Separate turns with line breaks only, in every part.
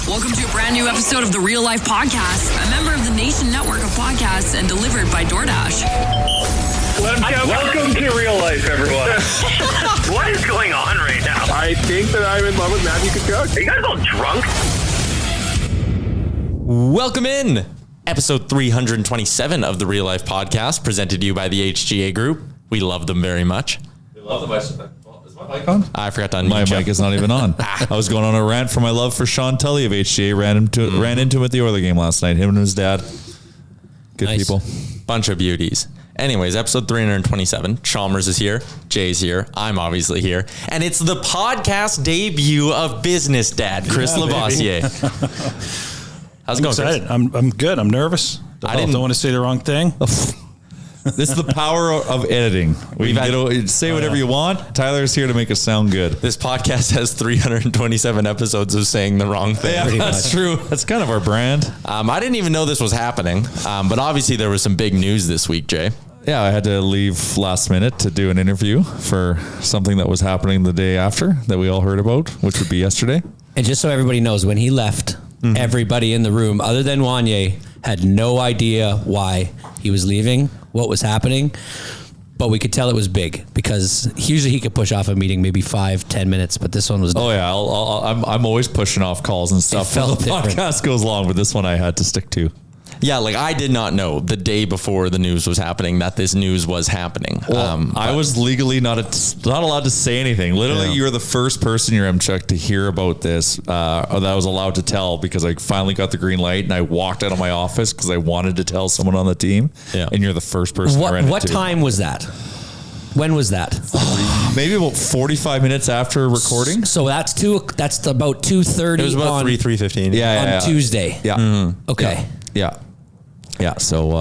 Welcome to a brand new episode of the Real Life Podcast, a member of the Nation Network of Podcasts and delivered by DoorDash.
Welcome to Real Life, everyone.
What is going on right now?
I think that I'm in love with Matthew Kachuk.
Are you guys all drunk?
Welcome in. Episode 327 of the Real Life Podcast, presented to you by the HGA Group. We love them very much.
We love them. Is my mic on?
I forgot to unmute
My mic is not even on. I was going on a rant for my love for Sean Tully of HGA. Ran into him at the Oiler game last night. Him and his dad. Good people.
Bunch of beauties. Anyways, episode 327. Chalmers is here. Jay's here. I'm obviously here. And it's the podcast debut of Business Dad, Chris LaBossiere. How's it going,
excited.
Chris?
I'm good. I'm nervous. I don't want to say the wrong thing.
This is the power of editing. We can say whatever you want. Tyler's here to make us sound good.
This podcast has 327 episodes of saying the wrong thing.
Yeah, that's true. That's kind of our brand.
I didn't even know this was happening. But obviously there was some big news this week, Jay.
Yeah, I had to leave last minute to do an interview for something that was happening the day after that we all heard about, which would be yesterday.
And just so everybody knows, when he left, everybody in the room, other than Wanye, had no idea why he was leaving, what was happening. But we could tell it was big because usually he could push off a meeting maybe 5-10 minutes, but this one was.
Oh yeah, I'm always pushing off calls and stuff. The podcast goes long, but this one I had to stick to.
Yeah, like I did not know the day before the news was happening that this news was happening.
Well, I was legally not allowed to say anything. Literally, you were the first person, your Chuck, to hear about this that I was allowed to tell because I finally got the green light and I walked out of my office because I wanted to tell someone on the team. Yeah. And you're the first person.
What time was that? When was that?
Maybe about 45 minutes after recording.
So that's about 2:30.
It was about 3:15.
Yeah,
on Tuesday.
Yeah.
Mm-hmm. Okay.
Yeah. So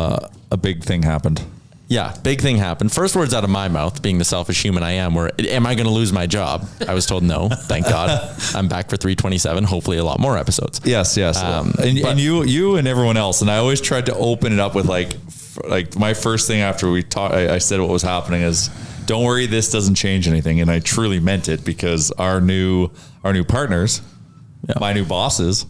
a big thing happened.
Yeah, big thing happened. First words out of my mouth, being the selfish human I am, were, am I going to lose my job? I was told no. Thank God. I'm back for 327, hopefully a lot more episodes.
Yes. And you and everyone else. And I always tried to open it up with like my first thing after we talked, I said what was happening is, don't worry, this doesn't change anything. And I truly meant it because our new partners, my new bosses,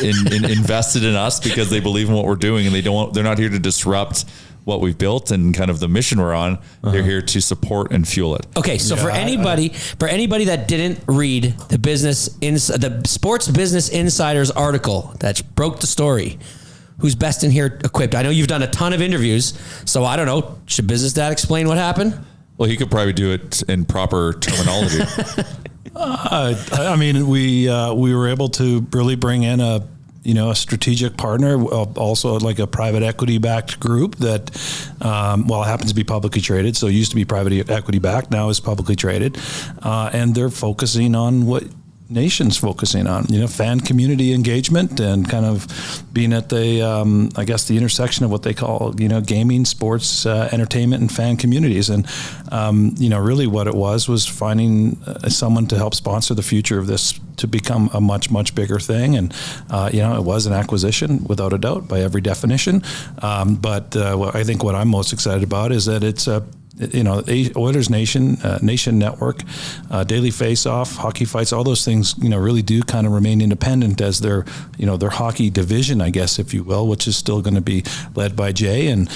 invested in us because they believe in what we're doing and they're not here to disrupt what we've built and kind of the mission we're on. They're here to support and fuel it.
Okay. So for anybody that didn't read the Sports Business Insider's article that broke the story, who's best in here equipped? I know you've done a ton of interviews, so I don't know. Should Business Dad explain what happened?
Well, he could probably do it in proper terminology.
I mean, we were able to really bring in a strategic partner, also like a private equity backed group that, it happens to be publicly traded. So it used to be private equity backed, now is publicly traded. And they're focusing on what Nation's focusing on, fan community engagement and kind of being at the, the intersection of what they call, gaming, sports, entertainment and fan communities. And, really what it was finding someone to help sponsor the future of this to become a much, much bigger thing. And, it was an acquisition without a doubt by every definition. But I think what I'm most excited about is that it's Oilersnation, Nation Network, Daily Face-Off, Hockey Fights, all those things, really do kind of remain independent as their hockey division, I guess, if you will, which is still going to be led by Jay and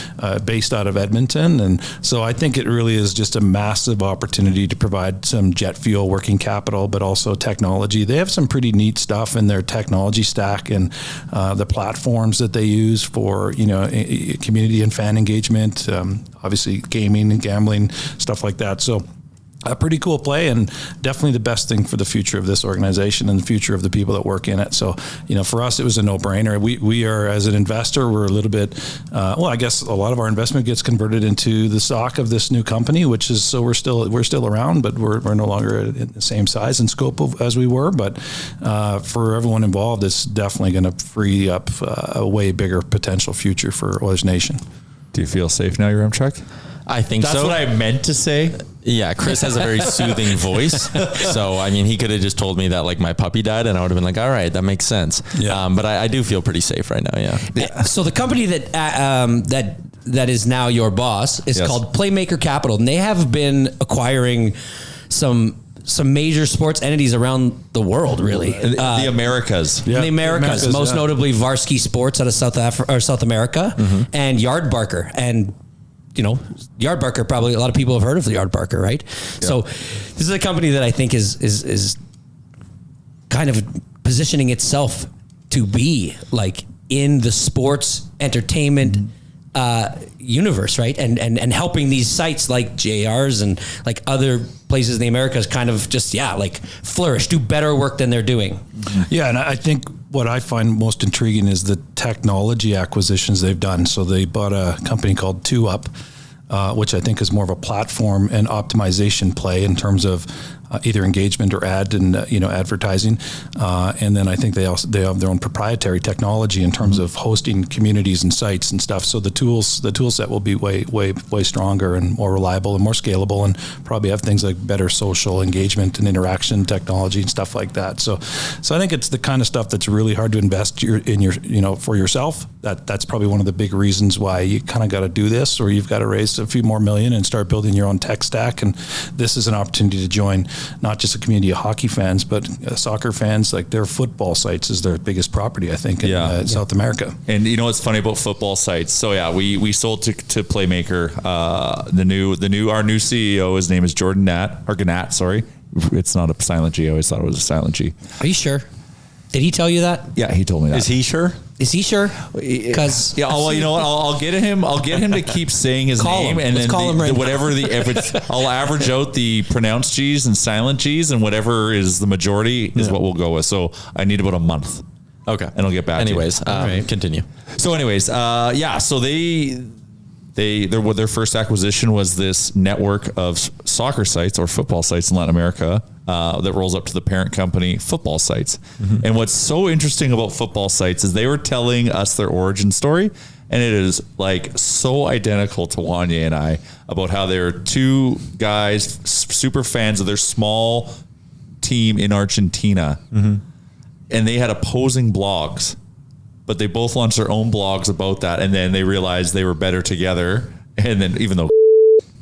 based out of Edmonton. And so I think it really is just a massive opportunity to provide some jet fuel working capital, but also technology. They have some pretty neat stuff in their technology stack and the platforms that they use for, community and fan engagement, obviously gaming and gambling, stuff like that. So a pretty cool play and definitely the best thing for the future of this organization and the future of the people that work in it. So, for us, it was a no-brainer. We are, as an investor, we're a little bit, I guess a lot of our investment gets converted into the stock of this new company, which is, so we're still around, but we're no longer in the same size and scope as we were. But for everyone involved, it's definitely going to free up a way bigger potential future for Oilersnation.
Do you feel safe now, your Chuck?
I think
that's
so.
what I meant to say.
Yeah, Chris has a very soothing voice. So, I mean, he could have just told me that like my puppy died and I would have been like, all right, that makes sense. Yeah. But I do feel pretty safe right now. Yeah.
So the company that is now your boss is called Playmaker Capital, and they have been acquiring some some major sports entities around the world, really.
The Americas.
In the Americas, most notably Varsity Sports out of South America, and Yardbarker. And, Yardbarker, probably a lot of people have heard of the Yardbarker, right? Yeah. So this is a company that I think is kind of positioning itself to be like in the sports entertainment universe, right? And helping these sites like JR's and like other places in the Americas kind of just, flourish, do better work than they're doing.
Yeah. And I think what I find most intriguing is the technology acquisitions they've done. So they bought a company called 2Up, which I think is more of a platform and optimization play in terms of either engagement or advertising. And then I think they have their own proprietary technology in terms of hosting communities and sites and stuff. So the tool set will be way stronger and more reliable and more scalable, and probably have things like better social engagement and interaction technology and stuff like that. So I think it's the kind of stuff that's really hard to invest for yourself. That's probably one of the big reasons why you kind of got to do this, or you've got to raise a few more million and start building your own tech stack. And this is an opportunity to join not just a community of hockey fans, but soccer fans. Like their football sites is their biggest property, I think, in South America.
And you know what's funny about football sites? So we sold to Playmaker. Our new CEO, his name is Jordan Gannat. Sorry, it's not a silent G. I always thought it was a silent G.
Are you sure? Did he tell you that?
Yeah, he told me that.
Is he sure?
Because
you know what? I'll get him. I'll get him to keep saying his name, and then I'll average out the pronounced G's and silent G's, and whatever is the majority is what we'll go with. So I need about a month.
Okay,
and I'll get back.
Anyways,
to you.
Continue.
So, anyways, so their first acquisition was this network of soccer sites or football sites in Latin America that rolls up to the parent company, Football Sites. Mm-hmm. And what's so interesting about Football Sites is they were telling us their origin story, and it is like so identical to Wanye and I about how they're two guys, super fans of their small team in Argentina, and they had opposing blogs. But they both launched their own blogs about that, and then they realized they were better together. And then, even though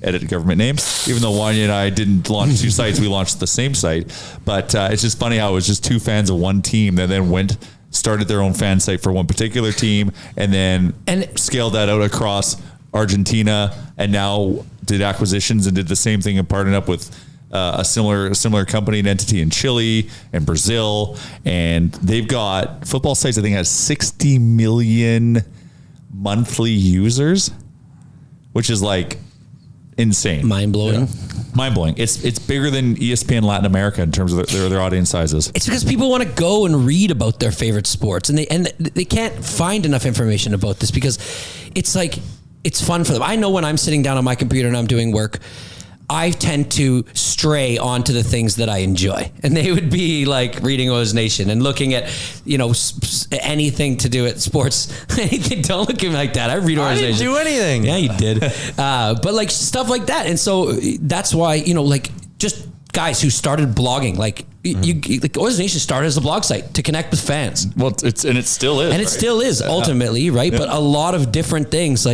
edit government names, even though Wanya and I didn't launch two sites, we launched the same site. But it's just funny how it was just two fans of one team that then started their own fan site for one particular team, and then scaled that out across Argentina, and now did acquisitions and did the same thing and partnered up with a similar company and entity in Chile and Brazil, and they've got Football Sites, I think, has 60 million monthly users, which is like insane,
mind-blowing.
Mind-blowing. It's bigger than ESPN Latin America in terms of their audience sizes.
It's because people want to go and read about their favorite sports, and they can't find enough information about this because it's like it's fun for them. I know when I'm sitting down on my computer and I'm doing work, I tend to stray onto the things that I enjoy. And they would be like reading Oilersnation and looking at, anything to do with sports. Don't look at me like that. I read Oilersnation.
I didn't do anything.
Yeah, you did. But like stuff like that. And so that's why, just guys who started blogging, Oilersnation started as a blog site to connect with fans.
Well, it still is.
And it still is ultimately, right? Yeah. But a lot of different things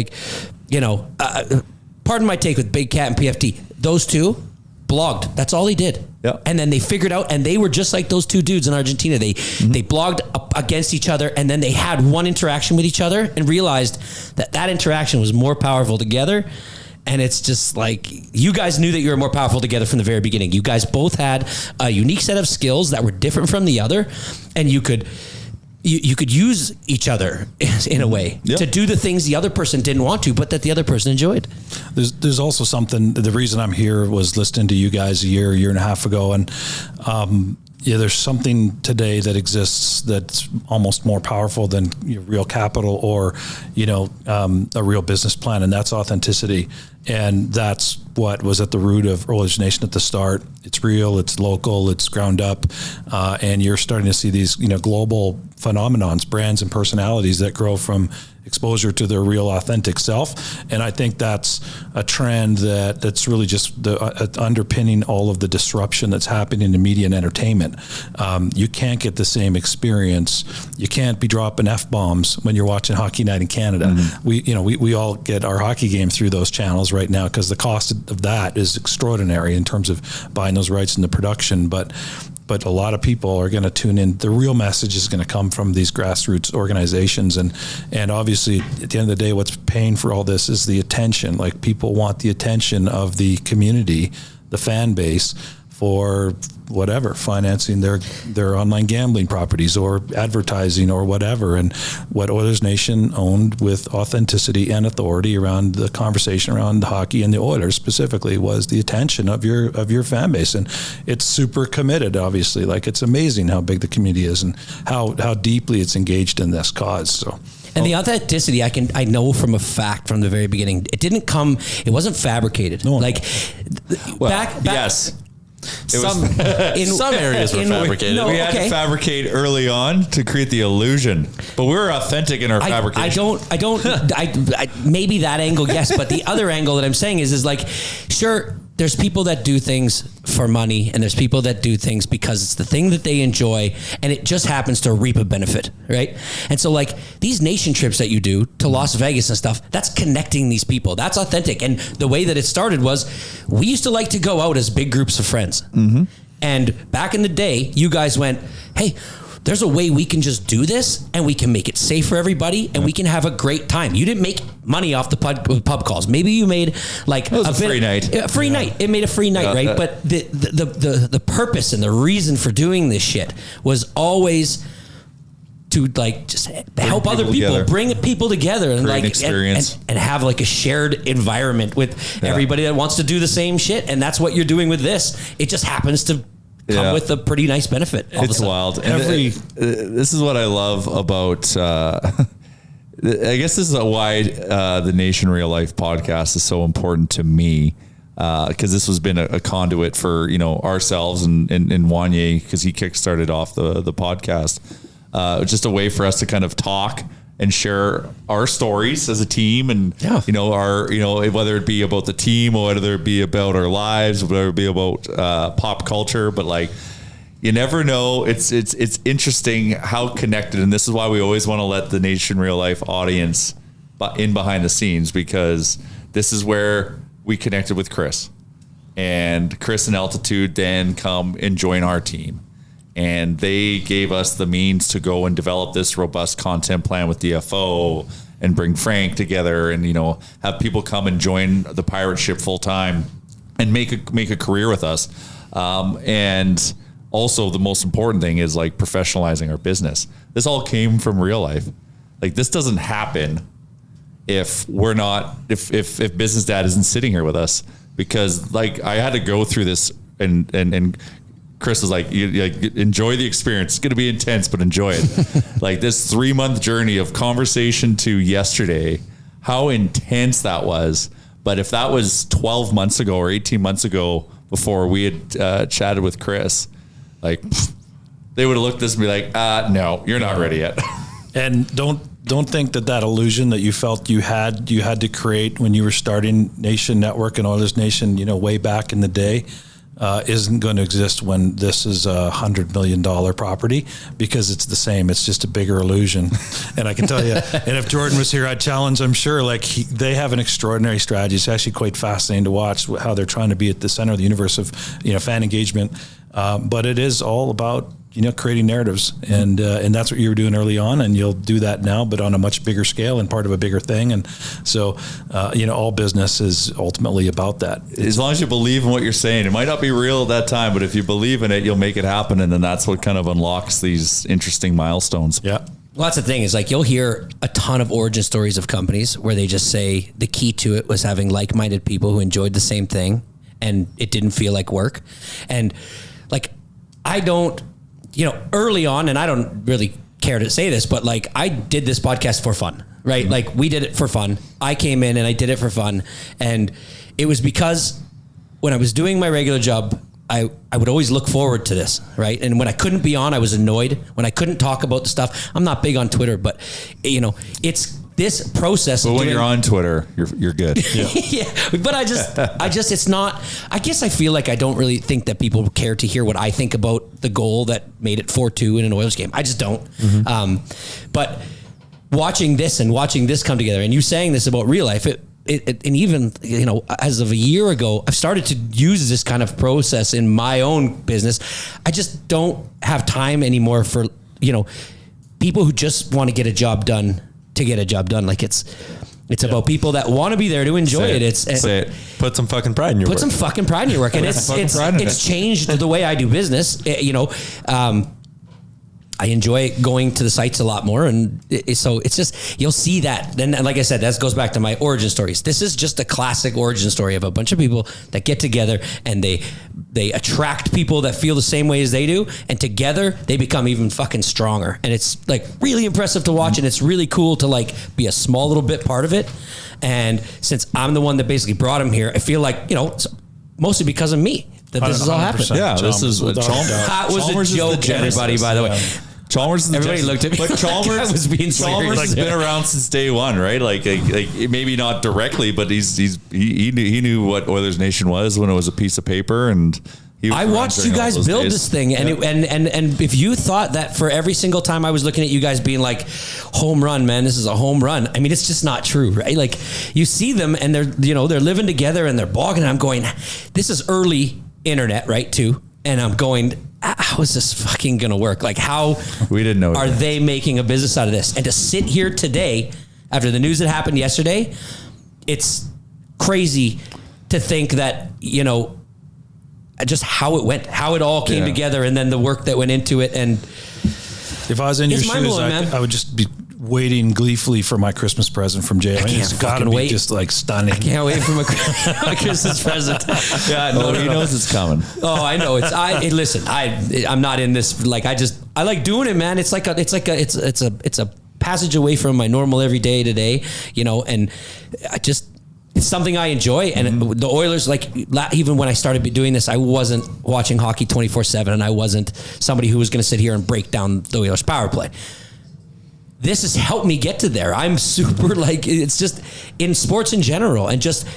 pardon my take with Big Cat and PFT. Those two blogged. That's all they did.
Yeah.
And then they figured out, and they were just like those two dudes in Argentina. They blogged up against each other, and then they had one interaction with each other and realized that interaction was more powerful together. And it's just like, you guys knew that you were more powerful together from the very beginning. You guys both had a unique set of skills that were different from the other, and you could use each other in a way to do the things the other person didn't want to, but that the other person enjoyed.
There's also something, the reason I'm here was listening to you guys a year and a half ago. And, there's something today that exists that's almost more powerful than real capital or, a real business plan. And that's authenticity. And that's what was at the root of Oilersnation at the start. It's real, it's local, it's ground up. And you're starting to see these, global phenomenons, brands and personalities that grow from exposure to their real authentic self. And I think that's a trend that's really just underpinning all of the disruption that's happening in media and entertainment. You can't get the same experience. You can't be dropping F-bombs when you're watching Hockey Night in Canada. We all get our hockey game through those channels right now because the cost of that is extraordinary in terms of buying those rights and the production. But a lot of people are going to tune in. The real message is going to come from these grassroots organizations. And obviously, at the end of the day, what's paying for all this is the attention. Like, people want the attention of the community, the fan base, for whatever, financing their online gambling properties or advertising or whatever. And what Oilersnation owned with authenticity and authority around the conversation around hockey and the Oilers specifically was the attention of your fan base. And it's super committed, obviously. Like, it's amazing how big the community is and how deeply it's engaged in this cause. So.
And the authenticity, I know from a fact from the very beginning, it wasn't fabricated.
No.
Like, back
yes.
Some areas were fabricated.
We had to fabricate early on to create the illusion, but we were authentic in our fabrication.
I maybe that angle, yes, but the other angle that I'm saying is like, sure, there's people that do things for money, and there's people that do things because it's the thing that they enjoy, and it just happens to reap a benefit, right? And so, like, these nation trips that you do to Las Vegas and stuff, that's connecting these people. That's authentic. And the way that it started was, we used to like to go out as big groups of friends. And back in the day, you guys went, hey, there's a way we can just do this, and we can make it safe for everybody, and we can have a great time. You didn't make money off the pub calls. Maybe you made like
a free night.
A free night. It made a free night, right? But the purpose and the reason for doing this shit was always to like just help other people, bring people together, and like experience and have like a shared environment with everybody that wants to do the same shit. And that's what you're doing with this. It just happens to come with a pretty nice benefit.
It's wild. And this is what I love about, I guess this is why the Nation Real Life podcast is so important to me. Because this has been a conduit for, ourselves and Wanye, because he kickstarted off the podcast. Just a way for us to kind of talk and share our stories as a team, and whether it be about the team or whether it be about our lives, whether it be about pop culture, but like, you never know. It's interesting how connected, and this is why we always want to let the Nation Real Life audience in behind the scenes, because this is where we connected with Chris, and Chris and Altitude then come and join our team. And they gave us the means to go and develop this robust content plan with DFO and bring Frank together, and have people come and join the pirate ship full time and make a career with us. And also, the most important thing is like professionalizing our business. This all came from real life. Like, this doesn't happen if we're not if Business Dad isn't sitting here with us, because like I had to go through this and Chris was like, you enjoy the experience. It's going to be intense, but enjoy it. Like, this 3-month journey of conversation to yesterday, how intense that was. But if that was 12 months ago or 18 months ago, before we had chatted with Chris, like, they would have looked at this and be like, no, you're not ready yet.
And don't think that illusion that you felt you had to create when you were starting Nation Network and Oilersnation, way back in the day, isn't going to exist when this is a $100 million property, because it's the same. It's just a bigger illusion. And I can tell you, and if Jordan was here, I'd challenge, I'm sure, they have an extraordinary strategy. It's actually quite fascinating to watch how they're trying to be at the center of the universe of, fan engagement. But it is all about, creating narratives, and that's what you were doing early on, and you'll do that now, but on a much bigger scale and part of a bigger thing. And so, all business is ultimately about that.
As long as you believe in what you're saying, it might not be real at that time, but if you believe in it, you'll make it happen. And then that's what kind of unlocks these interesting milestones.
Yeah.
Well, that's the thing, is like, you'll hear a ton of origin stories of companies where they just say the key to it was having like-minded people who enjoyed the same thing, and it didn't feel like work. And like, I don't, early on, and I don't really care to say this, but like, I did this podcast for fun, right? Mm-hmm. Like, we did it for fun. I came in and I did it for fun. And it was because when I was doing my regular job, I would always look forward to this, right? And when I couldn't be on, I was annoyed. When I couldn't talk about the stuff, I'm not big on Twitter, but it's this process.
But when you're on Twitter, you're good.
Yeah, but I just, it's not, I guess I feel like I don't really think that people care to hear what I think about the goal that made it 4-2 in an Oilers game. I just don't. But watching this come together, and you saying this about real life, and even, you know, as of a year ago, I've started to use this kind of process in my own business. I just don't have time anymore for, you know, people who just want to get a job done to get a job done. Like it's about people that want to be there to enjoy it.
Say it. Put some fucking pride in your work.
Put some fucking pride in your work. And it's changed the way I do business. You know, I enjoy going to the sites a lot more. And so it's just, you'll see that. Then, like I said, that goes back to my origin stories. This is just a classic origin story of a bunch of people that get together and they attract people that feel the same way as they do. And together they become even fucking stronger. And it's like really impressive to watch. And it's really cool to like be a small little bit part of it. And since I'm the one that basically brought him here, I feel like, you know, it's mostly because of me that this has all happened.
Yeah, this is what
That was a joke, everybody, by the way.
Chalmers is
Everybody looked at me.
But Chalmers
was being
Chalmers has been around since day one, right? Like maybe not directly, but he knew what Oilers Nation was when it was a piece of paper, and
I watched you guys build this thing, and and if you thought that for every single time I was looking at you guys being like, home run, man, this is a home run. I mean, it's just not true, right? Like you see them and they're living together and they're blogging, and I'm going, this is early internet, right? Too, and I'm going, how is this fucking gonna work? Like, how
we didn't know
are they making a business out of this? And to sit here today after the news that happened yesterday, it's crazy to think that, you know, just how it went, how it all came together, and then the work that went into it. And
if I was in your shoes,
man.
I would just be waiting gleefully for my Christmas present from Jay. It's got to be just like stunning.
I can't wait for my Christmas present.
Yeah, no, he knows it's coming.
Oh, I know. Listen, I'm not in this. Like, I like doing it, man. It's a passage away from my normal everyday today, you know, and it's something I enjoy. And the Oilers, like, even when I started doing this, I wasn't watching hockey 24/7, and I wasn't somebody who was going to sit here and break down the Oilers power play. This has helped me get to there. I'm super, like, it's just in sports in general and just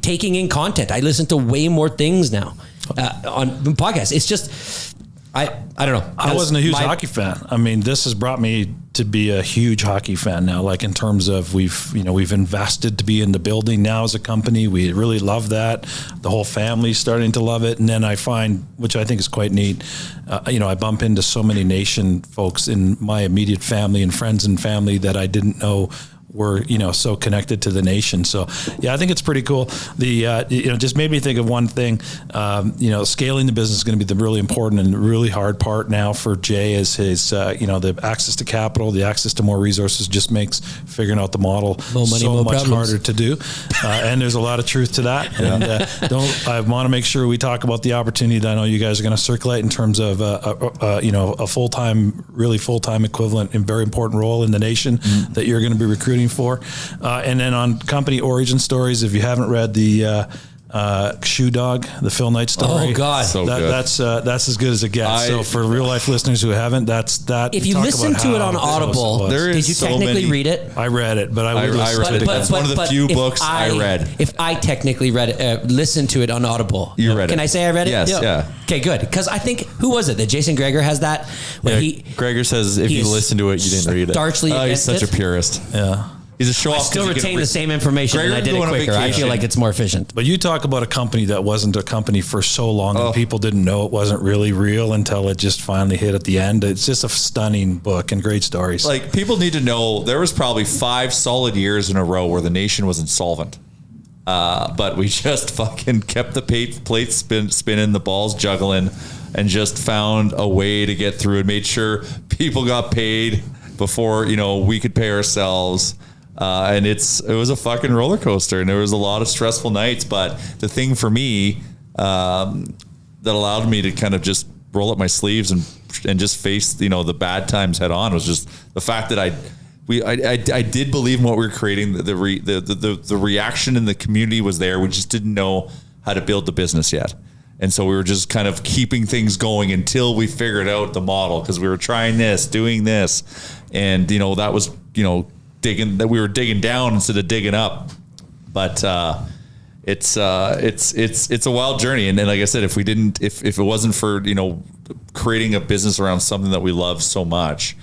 taking in content. I listen to way more things now on podcasts. It's just, I don't know.
I wasn't a huge hockey fan. I mean, this has brought me to be a huge hockey fan now, like in terms of we've invested to be in the building now as a company. We really love that. The whole family's starting to love it. And then I find, which I think is quite neat, I bump into so many Nation folks in my immediate family and friends and family that I didn't know were, so connected to the Nation. So yeah, I think it's pretty cool. The, just made me think of one thing, scaling the business is going to be the really important and really hard part now for Jay is his, the access to capital, the access to more resources just makes figuring out the model so much harder to do. And there's a lot of truth to that. And I want to make sure we talk about the opportunity that I know you guys are going to circulate in terms of, a full-time equivalent and very important role in the Nation that you're going to be recruiting for. And then on company origin stories, if you haven't read the Shoe Dog, the Phil Knight story.
Oh God,
that's as good as it gets. So for real life listeners who haven't, that's that.
If you listen to it on Audible, did you technically read it?
I read it, but I read it.
It's one of the few books I read.
If I technically read it, listened to it on Audible,
you read it.
Can I say I read it?
Yes. Yeah.
Okay, good. Because I think who was it that Jason Greger has that?
Greger says if you listen to it, you didn't read it.
Starchly,
he's such a purist.
Yeah.
He's a show off.
I still retain the same information, and I did it quicker. I feel like it's more efficient.
But you talk about a company that wasn't a company for so long, and people didn't know it wasn't really real until it just finally hit at the end. It's just a stunning book and great stories.
Like, people need to know there was probably 5 solid years in a row where the Nation was insolvent. But we just fucking kept the plates spinning, the balls juggling, and just found a way to get through and made sure people got paid before, we could pay ourselves. And it was a fucking roller coaster, and there was a lot of stressful nights. But the thing for me that allowed me to kind of just roll up my sleeves and just face the bad times head on was just the fact that I did believe in what we were creating. The reaction in the community was there. We just didn't know how to build the business yet, and so we were just kind of keeping things going until we figured out the model, because we were trying this, doing this, and that was digging down instead of digging up. But it's a wild journey. And then, like I said, if it wasn't for, creating a business around something that we love so much,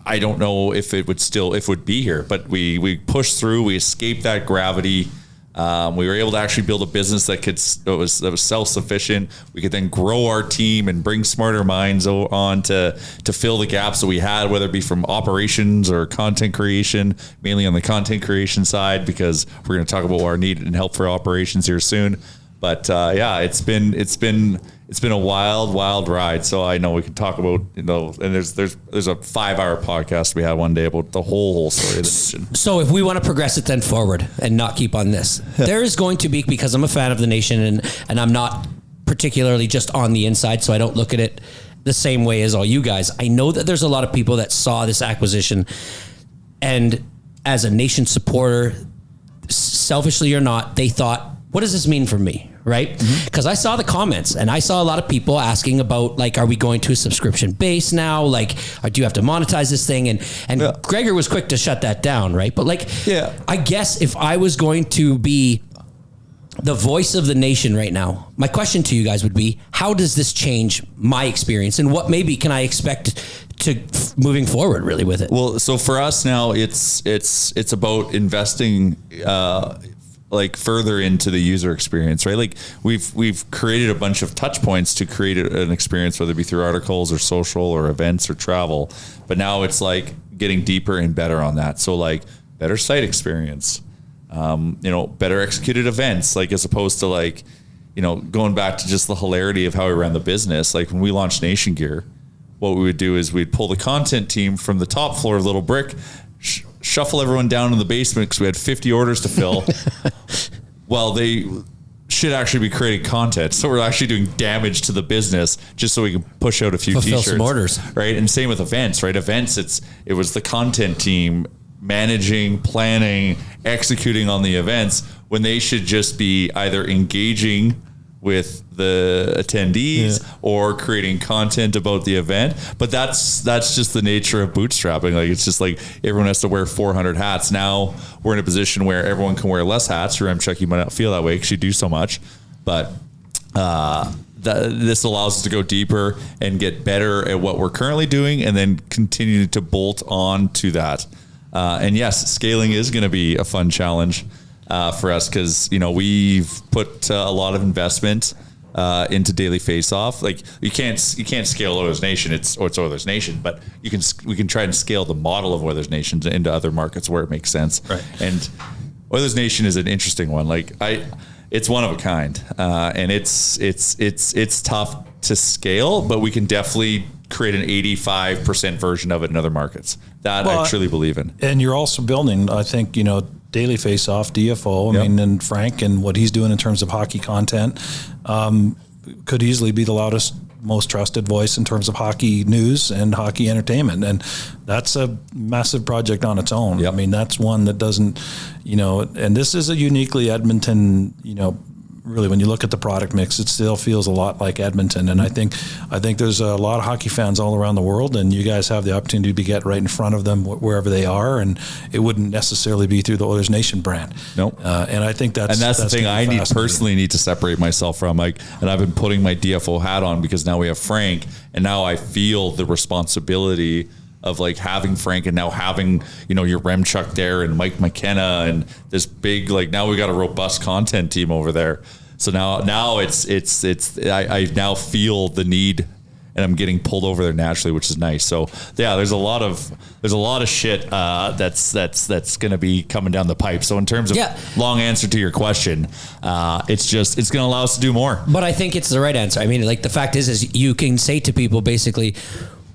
I don't know if it would be here, but we pushed through, we escaped that gravity. We were able to actually build a business that was self-sufficient. We could then grow our team and bring smarter minds on to fill the gaps that we had, whether it be from operations or content creation, mainly on the content creation side, because we're going to talk about our need and help for operations here soon. But it's been a wild ride. So I know we can talk about, and there's a 5-hour podcast we had one day about the whole story of the nation.
So if we want to progress it then forward and not keep on this, there is going to be, because I'm a fan of the nation and I'm not particularly just on the inside, so I don't look at it the same way as all you guys. I know that there's a lot of people that saw this acquisition, and as a nation supporter, selfishly or not, they thought, what does this mean for me? Right? Because I saw the comments and I saw a lot of people asking about, like, are we going to a subscription base now? Like, do you have to monetize this thing? And Gregor was quick to shut that down, right? But I guess if I was going to be the voice of the nation right now, my question to you guys would be, how does this change my experience, and what maybe can I expect to moving forward really with it? Well,
so for us now, it's about investing, further into the user experience, right? Like we've created a bunch of touch points to create an experience, whether it be through articles or social or events or travel. But now it's like getting deeper and better on that. So like better site experience, better executed events, like as opposed to going back to just the hilarity of how we ran the business. Like when we launched Nation Gear, what we would do is we'd pull the content team from the top floor of Little Brick, shuffle everyone down in the basement because we had 50 orders to fill. Well, they should actually be creating content. So we're actually doing damage to the business just so we can push out a few t-shirts. Some orders. Right. And same with events, right? Events, it was the content team managing, planning, executing on the events when they should just be either engaging with the attendees or creating content about the event. But that's just the nature of bootstrapping. Like, it's just like everyone has to wear 400 hats. Now we're in a position where everyone can wear less hats. Your Chuck, you might not feel that way because you do so much, but this allows us to go deeper and get better at what we're currently doing and then continue to bolt on to that. And yes, scaling is going to be a fun challenge for us because we've put a lot of investment into Daily Face Off. Like you can't scale Oilersnation. It's Oilersnation, but we can try and scale the model of Oilersnation into other markets where it makes sense. Right. And Oilersnation is an interesting one. Like it's one of a kind, and it's tough to scale, but we can definitely create an 85% version of it in other markets. That I truly believe in. And you're also building, I think, Daily Face Off, DFO, and Frank and what he's doing in terms of hockey content could easily be the loudest, most trusted voice in terms of hockey news and hockey entertainment. And that's a massive project on its own. Yep. I mean, that's one that doesn't, and this is a uniquely Edmonton, really, when you look at the product mix, it still feels a lot like Edmonton. And I think there's a lot of hockey fans all around the world, and you guys have the opportunity to get right in front of them wherever they are. And it wouldn't necessarily be through the Oilersnation brand. Nope. And I think that's the thing I personally need to separate myself from. And I've been putting my DFO hat on because now we have Frank, and now I feel the responsibility of having Frank and now having, your Remchuk there and Mike McKenna and this big, now we got a robust content team over there. So now I now feel the need and I'm getting pulled over there naturally, which is nice. So yeah, there's a lot of shit that's going to be coming down the pipe. So in terms of long answer to your question, it's going to allow us to do more. But I think it's the right answer. I mean, the fact is you can say to people basically,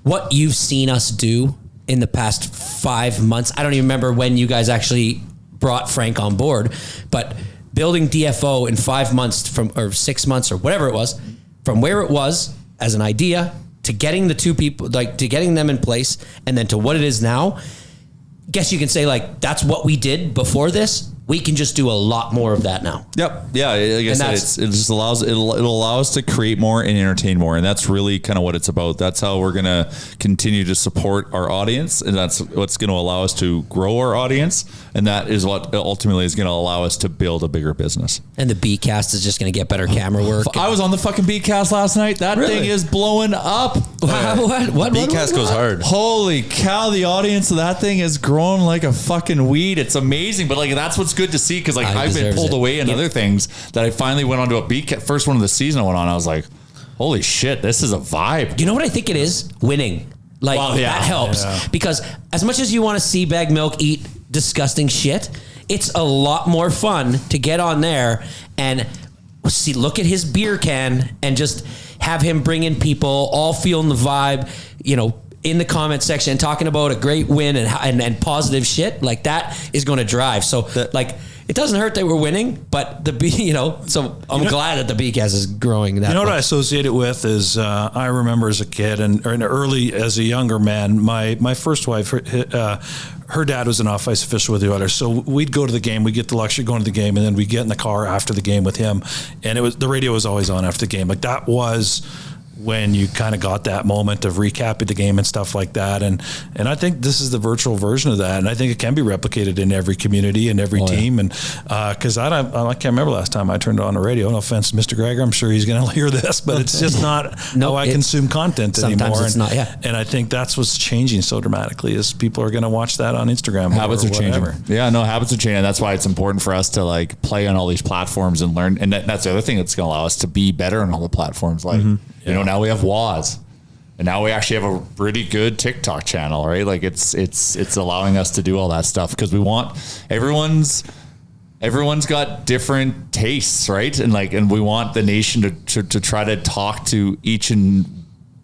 what you've seen us do in the past 5 months. I don't even remember when you guys actually brought Frank on board, but building DFO in 5 months or 6 months or whatever it was, from where it was as an idea to getting the two people, to getting them in place and then to what it is now. Guess you can say that's what we did before this
we can just do a lot more of that now.
Yep. Yeah. Like I said, it just allows, it'll allow us to create more and entertain more. And that's really kind of what it's about. That's how we're going to continue to support our audience. And that's what's going to allow us to grow our audience. And that is what ultimately is going to allow us to build a bigger business.
And the Bcast is just going to get better camera work.
I was on the fucking Bcast last night. That thing is blowing up.
What?
Bcast goes hard.
Holy cow. The audience of that thing is growing like a fucking weed. It's amazing. But like, that's what's good to see. Cause like I've been pulled away in other things that I finally went onto a Bcast. First one of the season I went on. I was like, holy shit, this is a vibe.
You know what I think it is? Winning. Like that helps because as much as you want to see Bag Milk eat disgusting shit, it's a lot more fun to get on there and see, look at his beer can and just have him bring in people all feeling the vibe, you know, in the comment section and talking about a great win and positive shit. Like that is going to drive. So like, it doesn't hurt that we're winning, but so I'm glad that the Bcast is growing. That
what I associate it with is I remember as a kid and early as a younger man, my first wife, her dad was an off-ice official with the Oilers, so we'd go to the game. We'd get the luxury of going to the game, and then we'd get in the car after the game with him, and the radio was always on after the game. Like that was when you kind of got that moment of recapping the game and stuff like that. And I think this is the virtual version of that. And I think it can be replicated in every community and every team. And cause I can't remember last time I turned on the radio. No offense to Mr. Gregor. I'm sure he's going to hear this, but it's just not how I consume content anymore.
It's not,
and I think that's what's changing so dramatically is people are going to watch that on Instagram.
Habits are changing. Yeah, no, habits are changing. That's why it's important for us to like play on all these platforms and learn. And that's the other thing that's going to allow us to be better on all the platforms. Like, now we have Waz, and now we actually have a pretty good TikTok channel, right? Like it's allowing us to do all that stuff because we want everyone's got different tastes, right? And we want the nation to try to talk to each and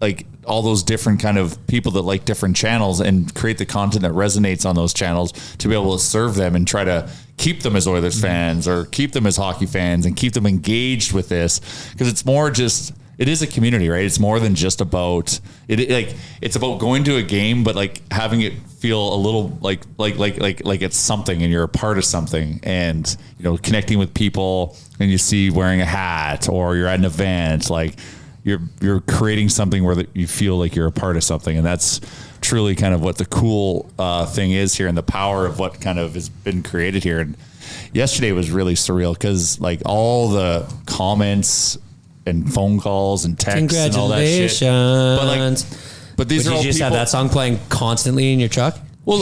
like all those different kind of people that like different channels and create the content that resonates on those channels to be able to serve them and try to keep them as Oilers fans or keep them as hockey fans and keep them engaged with this because it's more just. It is a community, right? It's more than just about it. Like it's about going to a game, but like having it feel a little like it's something, and you're a part of something, and connecting with people, and you see wearing a hat, or you're at an event, like you're creating something where you feel like you're a part of something, and that's truly kind of what the cool thing is here, and the power of what kind of has been created here. And yesterday was really surreal because like all the comments and phone calls and texts and all that shit. But these are all
just
people,
have that song playing constantly in your truck?
Well,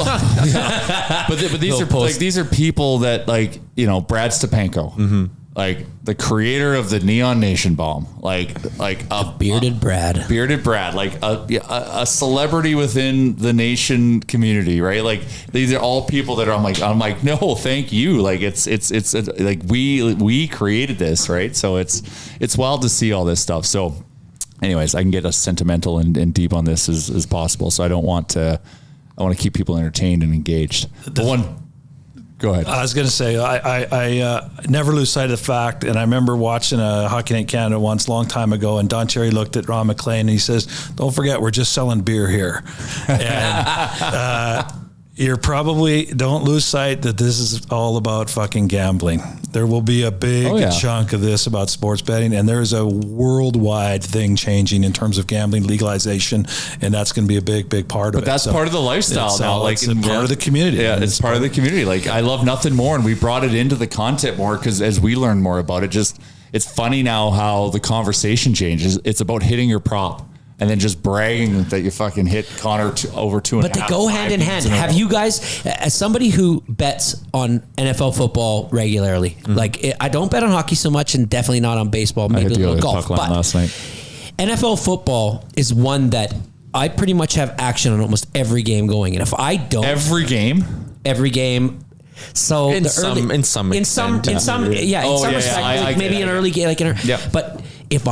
but these are people that like Brad Stepanko, like the creator of the Neon Nation bomb, like a
bearded Brad,
like a celebrity within the Nation community, right? Like these are all people that I'm like, no, thank you. Like it's like we created this, right? So it's wild to see all this stuff. So anyways, I can get as sentimental and deep on this as possible. So I want to keep people entertained and engaged. Go ahead.
I was going to say, I never lose sight of the fact, and I remember watching a Hockey Night Canada once, long time ago, and Don Cherry looked at Ron McLean and he says, "Don't forget, we're just selling beer here." And you're probably, don't lose sight that this is all about fucking gambling. There will be a big chunk of this about sports betting, and there is a worldwide thing changing in terms of gambling legalization, and that's going to be a big part of it.
But that's part of the lifestyle now. Like
it's part of the community.
Yeah, it's part of the community. Like I love nothing more, and we brought it into the content more because as we learn more about it, it's funny now how the conversation changes. It's about hitting your prop. And then just bragging that you fucking hit Connor over 2.5.
But they go hand in hand. Have you guys, as somebody who bets on NFL football regularly, like I don't bet on hockey so much, and definitely not on baseball, maybe a little golf. But
last night.
NFL football is one that I pretty much have action on almost every game going. And if I don't,
every game.
So
in some respects,
maybe an early game, but if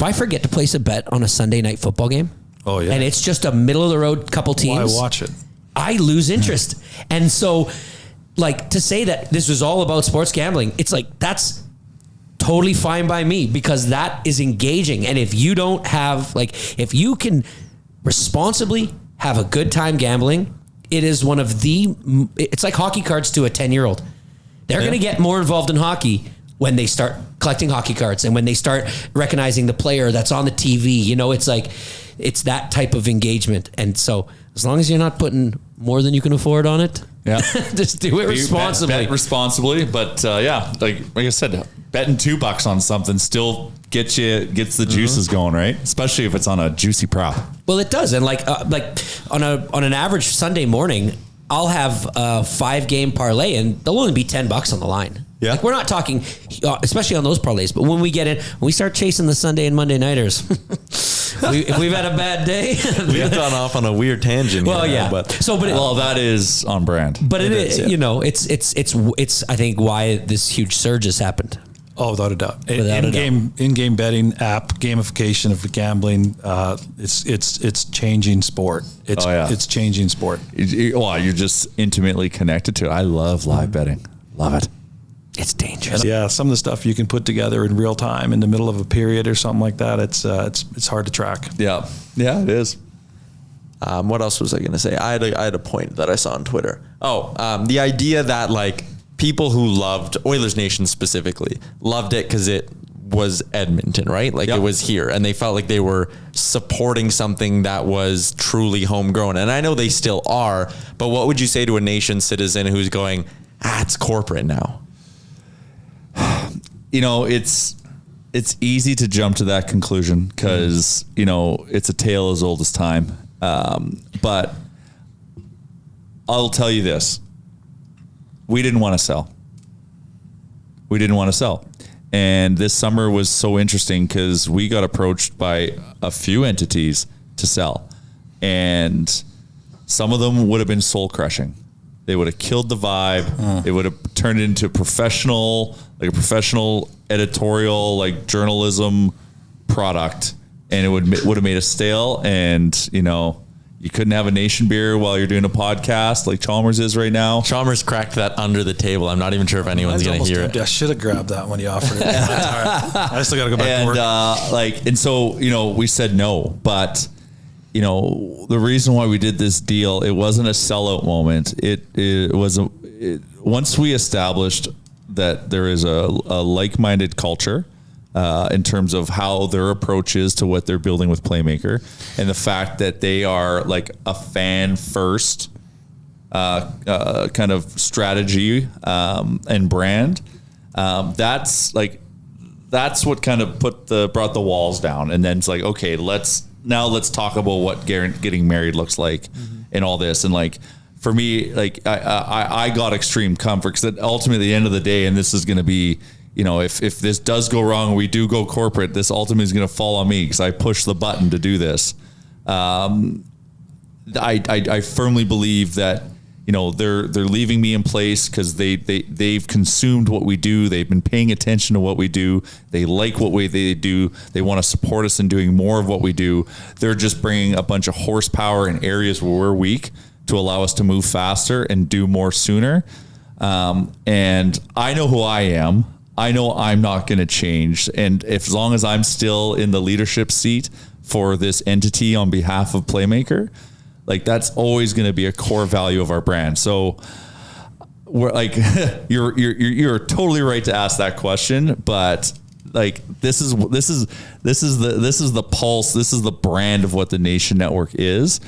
I forget to place a bet on a Sunday night football game, and it's just a middle of the road couple teams,
why watch it?
I lose interest. And so, like, to say that this was all about sports gambling, it's like that's totally fine by me because that is engaging. And if you don't have, if you can responsibly have a good time gambling, it is one of it's like hockey cards to a 10-year-old. They're going to get more involved in hockey when they start collecting hockey cards and when they start recognizing the player that's on the TV. You know, it's like, it's that type of engagement. And so as long as you're not putting more than you can afford on it, just do it responsibly.
Bet responsibly. But like I said, betting $2 on something still gets the juices going, right? Especially if it's on a juicy prop.
Well, it does. And like on an average Sunday morning, I'll have a 5-game parlay and there'll only be $10 on the line. Yeah. Like we're not talking, especially on those parlays, but when we start chasing the Sunday and Monday nighters, if we've had a bad day,
we've gone off on a weird tangent.
Well,
here,
yeah.
That is on brand.
But it is, you know, it's I think why this huge surge has happened.
Oh, without a doubt. In-game betting app, gamification of gambling. It's changing sport. It's changing sport.
You're just intimately connected to it. I love live betting. Love it.
It's dangerous.
Yeah, some of the stuff you can put together in real time in the middle of a period or something like that. It's hard to track.
Yeah, it is.
What else was I going to say? I had a point that I saw on Twitter. The idea that like people who loved Oilersnation specifically loved it because it was Edmonton, right? Like it was here, and they felt like they were supporting something that was truly homegrown. And I know they still are, but what would you say to a Nation citizen who's going, it's corporate now?
You know, it's easy to jump to that conclusion because, you know, it's a tale as old as time. But I'll tell you this. We didn't want to sell. And this summer was so interesting because we got approached by a few entities to sell. And some of them would have been soul crushing. They would have killed the vibe. It would have turned into a professional editorial, like journalism product. And it would have made us stale. And, you know, you couldn't have a Nation beer while you're doing a podcast like Chalmers is right now.
Chalmers cracked that under the table. I'm not even sure if anyone's going to hear it.
I should have grabbed that when you offered it. I still got to go back to work.
And so, you know, we said no, but you know, the reason why we did this deal, it wasn't a sellout moment. It was once we established that there is a like-minded culture in terms of how their approach is to what they're building with Playmaker, and the fact that they are like a fan first kind of strategy and brand. That's what kind of brought the walls down, and then it's like, okay, let's talk about what getting married looks like and all this. And like, for me, like I got extreme comfort because ultimately at the end of the day, and this is going to be, you know, if this does go wrong and we do go corporate, this ultimately is going to fall on me because I pushed the button to do this. I firmly believe that, you know, they're leaving me in place because they've consumed what we do. They've been paying attention to what we do. They like what they do. They want to support us in doing more of what we do. They're just bringing a bunch of horsepower in areas where we're weak to allow us to move faster and do more sooner. And I know who I am. I know I'm not going to change. And as long as I'm still in the leadership seat for this entity on behalf of Playmaker, like that's always going to be a core value of our brand. So we're like, you're totally right to ask that question, but like this is the pulse. This is the brand of what the Nation Network is.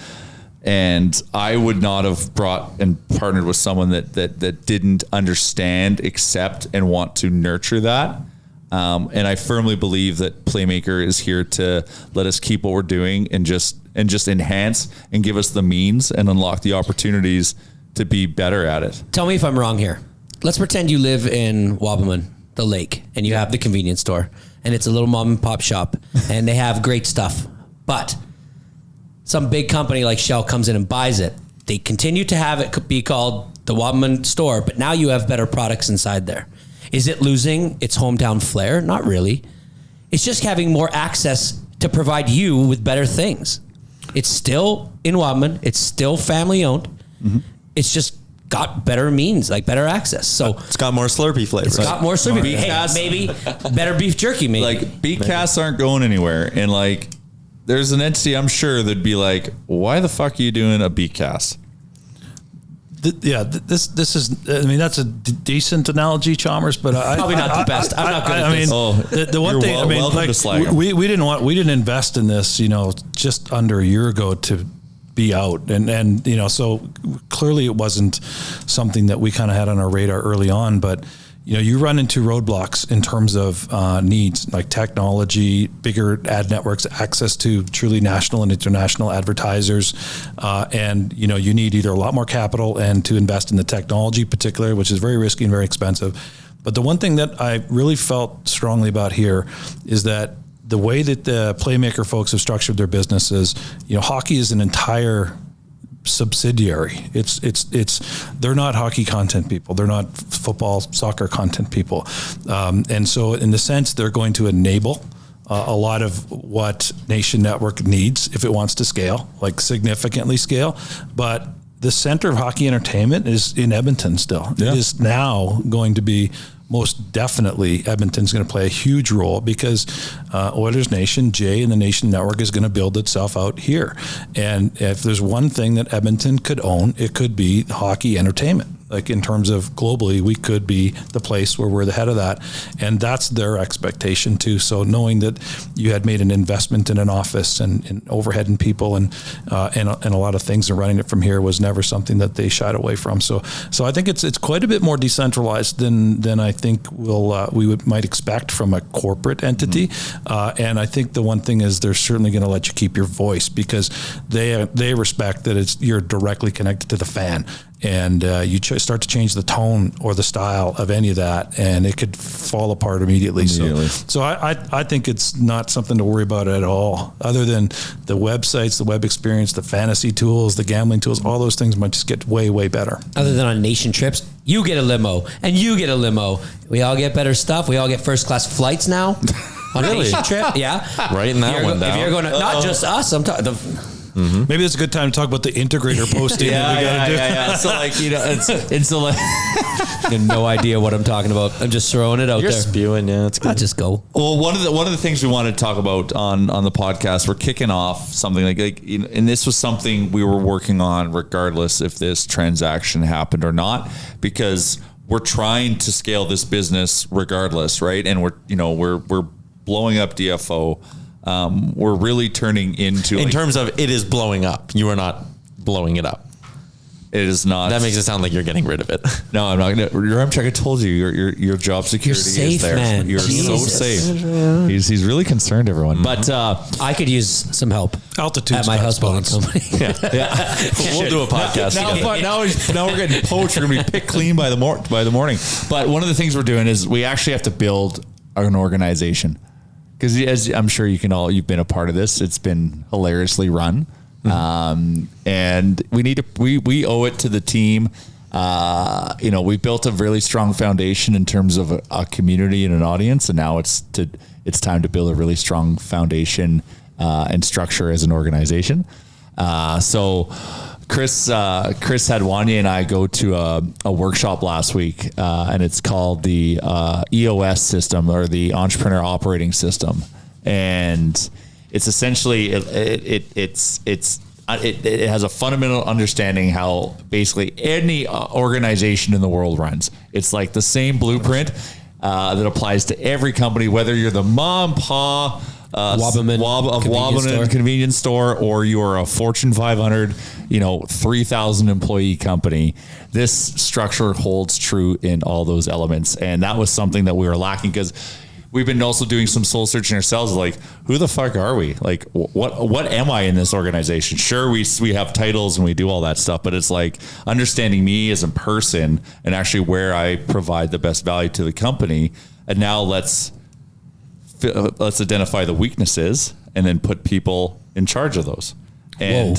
And I would not have brought and partnered with someone that didn't understand, accept, and want to nurture that. And I firmly believe that Playmaker is here to let us keep what we're doing and just enhance and give us the means and unlock the opportunities to be better at it.
Tell me if I'm wrong here. Let's pretend you live in Wabamun, the lake, and you have the convenience store, and it's a little mom and pop shop, and they have great stuff. But some big company like Shell comes in and buys it. They continue to have it be called the Wabamun store, but now you have better products inside there. Is it losing its hometown flair? Not really. It's just having more access to provide you with better things. It's still in Wabamun. It's still family owned. Mm-hmm. It's just got better means, like better access. So
it's got more Slurpee flavors.
It's got more Slurpee. Hey, maybe better beef jerky. Maybe
like beef casts aren't going anywhere, and like there's an entity I'm sure that'd be like, why the fuck are you doing a beef cast?
This is. I mean, that's a decent analogy, Chalmers, but
Probably not the best. I'm not good at this.
The one thing. We didn't invest in this. Just under a year ago to be out, and so clearly it wasn't something that we kind of had on our radar early on, but. You run into roadblocks in terms of needs like technology, bigger ad networks, access to truly national and international advertisers. And, you need either a lot more capital and to invest in the technology particularly, which is very risky and very expensive. But the one thing that I really felt strongly about here is that the way that the Playmaker folks have structured their businesses, hockey is an entire subsidiary. They're not hockey content people. They're not football, soccer content people. And so in the sense, they're going to enable a lot of what Nation Network needs if it wants to scale, like significantly scale. But the center of hockey entertainment is in Edmonton still. Yeah. It is now going to be most definitely Edmonton's going to play a huge role because Oilersnation, Jay, and the Nation Network is going to build itself out here. And if there's one thing that Edmonton could own, it could be hockey entertainment. Like in terms of globally, we could be the place where we're the head of that. And that's their expectation too. So knowing that you had made an investment in an office and overhead and people and a lot of things and running it from here was never something that they shied away from. So I think it's quite a bit more decentralized than I think might expect from a corporate entity. And I think the one thing is they're certainly going to let you keep your voice because they respect that you're directly connected to the fan. And you start to change the tone or the style of any of that, and it could fall apart immediately. So I think it's not something to worry about at all, other than the websites, the web experience, the fantasy tools, the gambling tools, all those things might just get way, way better.
Other than on Nation trips, you get a limo, and you get a limo. We all get better stuff. We all get first-class flights now on a Nation trip. Yeah.
Writing that one down.
If you're going to, not just us, I'm talking...
Mm-hmm. Maybe it's a good time to talk about the integrator posting that we got to do.
Yeah. So it's like you have no idea what I'm talking about. I'm just throwing it out
You're
there.
Spewing, yeah, it's good.
I'll just go.
Well, one of the things we want to talk about on the podcast, we're kicking off something and this was something we were working on regardless if this transaction happened or not, because we're trying to scale this business regardless, right? And we're blowing up DFO. We're really turning into
in terms of it is blowing up. You are not blowing it up.
It is not.
That makes it sound like you're getting rid of it.
No, I'm not going to. Remcheck, I told you your job security
safe,
is there.
Man.
You're
Jesus.
so safe. He's really concerned, everyone. But
I could use some help.
Altitude
at my houseboat company.
Yeah. We'll do a podcast.
Now we're getting poached. We're going to be picked clean by the morning. But one of the things we're doing is we actually have to build an organization. Because as I'm sure you've been a part of this, it's been hilariously run, and we owe it to the team. We built a really strong foundation in terms of a community and an audience, and now it's time to build a really strong foundation and structure as an organization. So Chris had Wanya and I go to a workshop last week, and it's called the EOS system, or the Entrepreneur Operating System, and it's essentially it has a fundamental understanding how basically any organization in the world runs. It's like the same blueprint that applies to every company, whether you're the mom, pa. Wabaman convenience store, or you are a Fortune 500, 3,000 employee company. This structure holds true in all those elements. And that was something that we were lacking, because we've been also doing some soul searching ourselves. Like, who the fuck are we? Like, what am I in this organization? Sure, we have titles and we do all that stuff, but it's like understanding me as a person and actually where I provide the best value to the company. And now let's identify the weaknesses and then put people in charge of those. And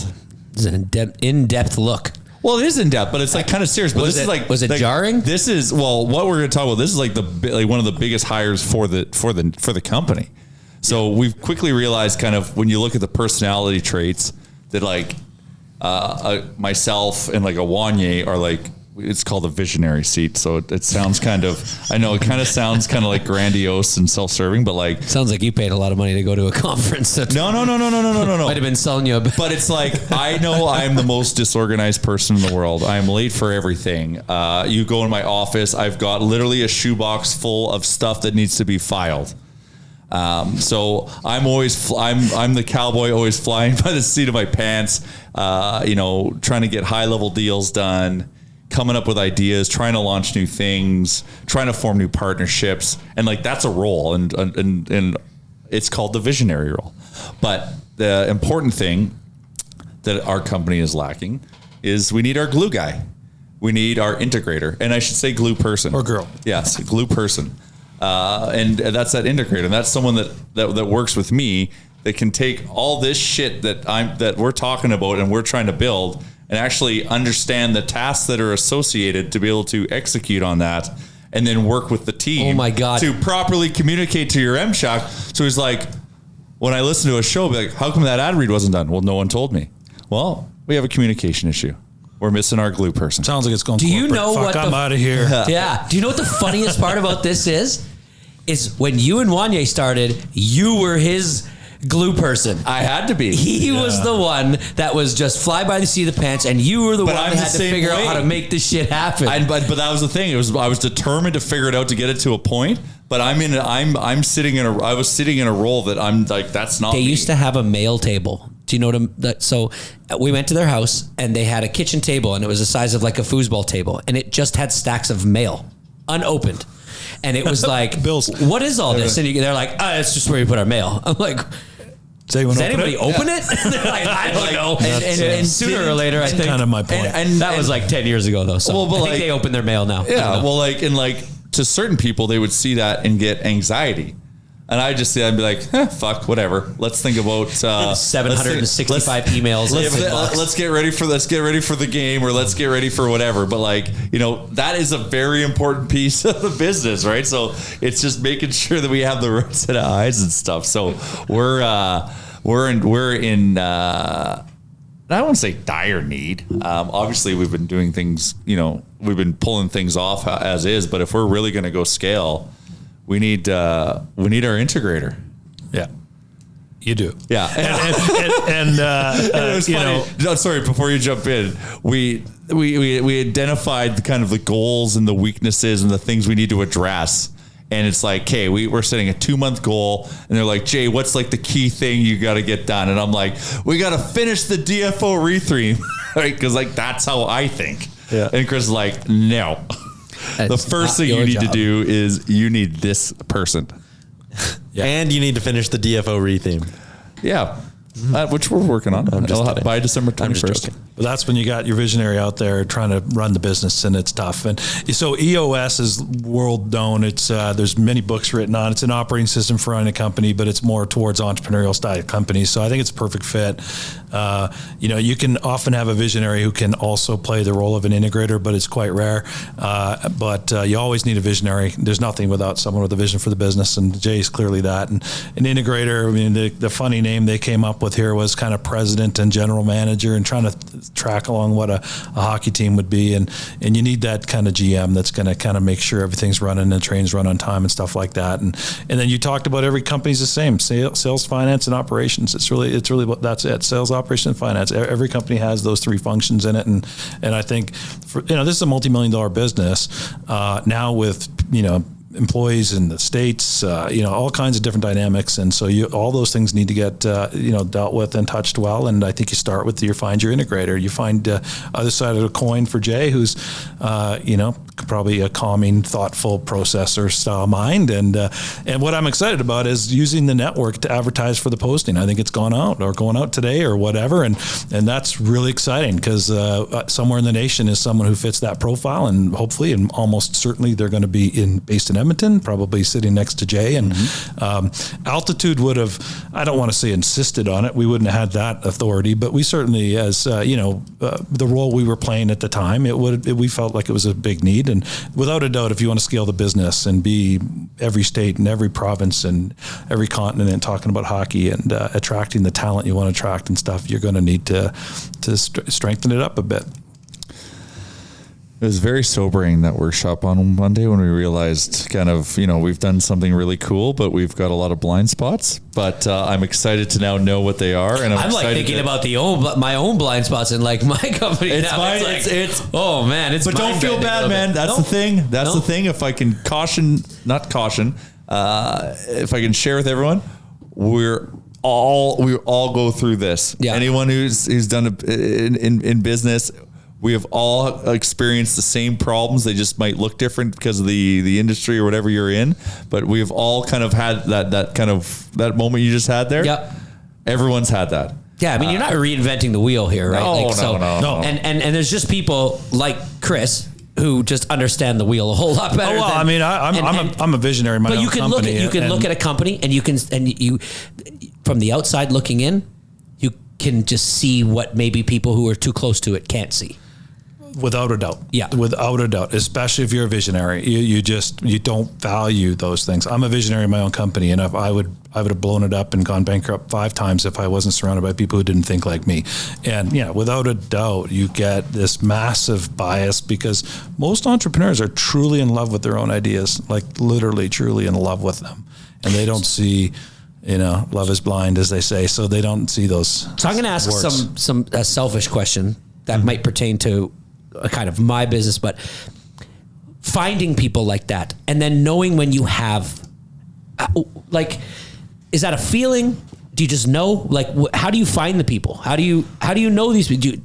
this is an in-depth look.
Well, it is in depth, but it's like kind of serious. But
was it jarring?
This is what we're going to talk about. This is like one of the biggest hires for the company. So we've quickly realized, kind of, when you look at the personality traits, that like myself and like a Wanye are like it's called a visionary seat. So it sounds kind of, I know it kind of sounds kind of like grandiose and self-serving, but like,
Sounds like you paid a lot of money to go to a conference. That
no.
Might have been selling you a
But it's like, I know I'm the most disorganized person in the world. I'm late for everything. You go in my office, I've got literally a shoebox full of stuff that needs to be filed. So I'm always, I'm the cowboy always flying by the seat of my pants, trying to get high level deals done, coming up with ideas, trying to launch new things, trying to form new partnerships. And like, that's a role and it's called the visionary role. But the important thing that our company is lacking is we need our glue guy. We need our integrator. And I should say glue person.
Or girl.
Yes, glue person. And that's that integrator. And that's someone that works with me that can take all this shit that we're talking about and we're trying to build and actually understand the tasks that are associated to be able to execute on that and then work with the team.
Oh my God.
To properly communicate to your MSHOC. So he's like, when I listen to a show, I'll be like, how come that ad read wasn't done? Well, no one told me. Well, we have a communication issue. We're missing our glue person.
Sounds like it's going.
Do you know
Fuck,
what
I'm out of here.
Yeah. Do you know what the funniest part about this is? Is when you and Wanye started, you were his glue person.
I had to be.
He was the one that was just fly by the seat of the pants, and you were the one that had to figure out how to make this shit happen.
But that was the thing. I was determined to figure it out to get it to a point. But I was sitting in a role that I'm like, that's not.
They
me.
used to have a mail table. Do you know what so we went to their house and they had a kitchen table and it was the size of like a foosball table and it just had stacks of mail unopened. And it was like,
Bills.
What is all this? And they're like, it's just where we put our mail. I'm like, does anybody open it? They're like, I don't know. And sooner or later, I think
kind of my point.
And that was like 10 years ago though. So I think they open their mail now.
Yeah. Well, to certain people, they would see that and get anxiety. And I'd be like, fuck, whatever. Let's think about
765 emails.
Let's get ready for the game, or let's get ready for whatever. But that is a very important piece of the business, right? So it's just making sure that we have the right set of eyes and stuff. So we're in I won't say dire need. Obviously, we've been doing things. We've been pulling things off as is. But if we're really going to go scale, we need our integrator.
Yeah, you do.
Yeah,
and
it was funny. No, sorry, before you jump in, we identified the kind of the goals and the weaknesses and the things we need to address. And it's like, okay, we're setting a 2-month goal, and they're like, Jay, what's like the key thing you got to get done? And I'm like, we got to finish the DFO retheme, right? Because like that's how I think.
Yeah.
And Chris is like, no. The first thing you need to do is you need this person.
Yeah. And you need to finish the DFO retheme.
Yeah. Which we're working on. By December 21st.
But that's when you got your visionary out there trying to run the business, and it's tough. And so EOS is world known. It's there's many books written on. It's an operating system for running a company, but it's more towards entrepreneurial style companies. So I think it's a perfect fit. You can often have a visionary who can also play the role of an integrator, but it's quite rare. But you always need a visionary. There's nothing without someone with a vision for the business, and Jay's clearly that. And an integrator, I mean, the funny name they came up with here was kind of president and general manager, and trying to track along what a hockey team would be. And you need that kind of GM that's going to kind of make sure everything's running and the trains run on time and stuff like that. And then you talked about every company's the same: sales, finance, and operations. It's really that's it. Sales, operations, and finance. Every company has those three functions in it. And I think this is a multi-million-dollar business now with employees in the States, all kinds of different dynamics. And so all those things need to get, dealt with and touched well. And I think you start with find your integrator. You find other side of the coin for Jay, who's, probably a calming, thoughtful processor style mind. And what I'm excited about is using the network to advertise for the posting. I think it's going out today or whatever. And that's really exciting because somewhere in the nation is someone who fits that profile, and hopefully and almost certainly they're going to be based in Edmonton, probably sitting next to Jay. And Altitude would have, I don't want to say insisted on it. We wouldn't have had that authority, but we certainly, as the role we were playing at the time, we felt like it was a big need. And without a doubt, if you want to scale the business and be every state and every province and every continent talking about hockey and attracting the talent you want to attract and stuff, you're going to need to strengthen it up a bit.
It was very sobering, that workshop on Monday, when we realized kind of, we've done something really cool, but we've got a lot of blind spots. But I'm excited to now know what they are. And
I'm like thinking about my own blind spots in like my company.
It's
now.
mine.
It's oh man, it's.
But don't feel bad, man. That's the thing. That's the thing. If I can if I can share with everyone, we all go through this.
Yeah.
Anyone who's done in business, we have all experienced the same problems. They just might look different because of the industry or whatever you're in. But we've all kind of had that moment you just had there.
Yep.
Everyone's had that.
Yeah, I mean, you're not reinventing the wheel here, right?
No.
And there's just people like Chris who just understand the wheel a whole lot better.
Oh, well, I mean, I'm a visionary in my own company.
You can look at a company and you from the outside looking in, you can just see what maybe people who are too close to it can't see.
Without a doubt.
Yeah.
Without a doubt, especially if you're a visionary, you don't value those things. I'm a visionary in my own company, and I would have blown it up and gone bankrupt 5 times if I wasn't surrounded by people who didn't think like me. And without a doubt, you get this massive bias because most entrepreneurs are truly in love with their own ideas, like literally truly in love with them. And they don't see, love is blind, as they say. So they don't see those.
So I'm going to ask a selfish question that might pertain to a kind of my business, but finding people like that and then knowing when you have, is that a feeling? Do you just know? How do you find the people? How do you know these people?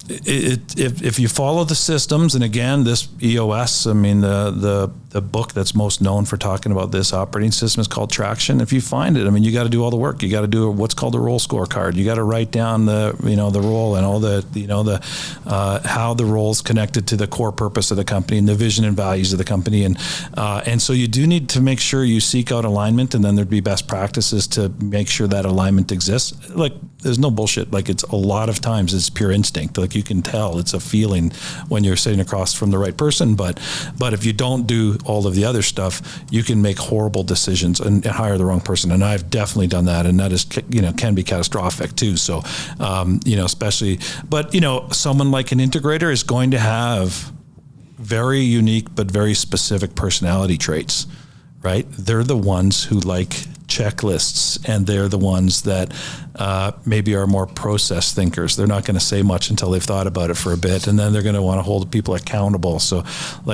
If you follow the systems, and again, this EOS, I mean, the book that's most known for talking about this operating system is called Traction. If you find it, I mean, you got to do all the work. You got to do what's called a role scorecard. You got to write down the role and all how the role's connected to the core purpose of the company and the vision and values of the company. And so you do need to make sure you seek out alignment, and then there'd be best practices to make sure that alignment exists. There's no bullshit. It's a lot of times it's pure instinct. You can tell it's a feeling when you're sitting across from the right person. But if you don't do all of the other stuff, you can make horrible decisions and hire the wrong person. And I've definitely done that, and that is can be catastrophic too. So especially, but someone like an integrator is going to have very unique but very specific personality traits, right? They're the ones who like checklists, and they're the ones that maybe are more process thinkers. They're not going to say much until they've thought about it for a bit, and then they're going to want to hold people accountable. So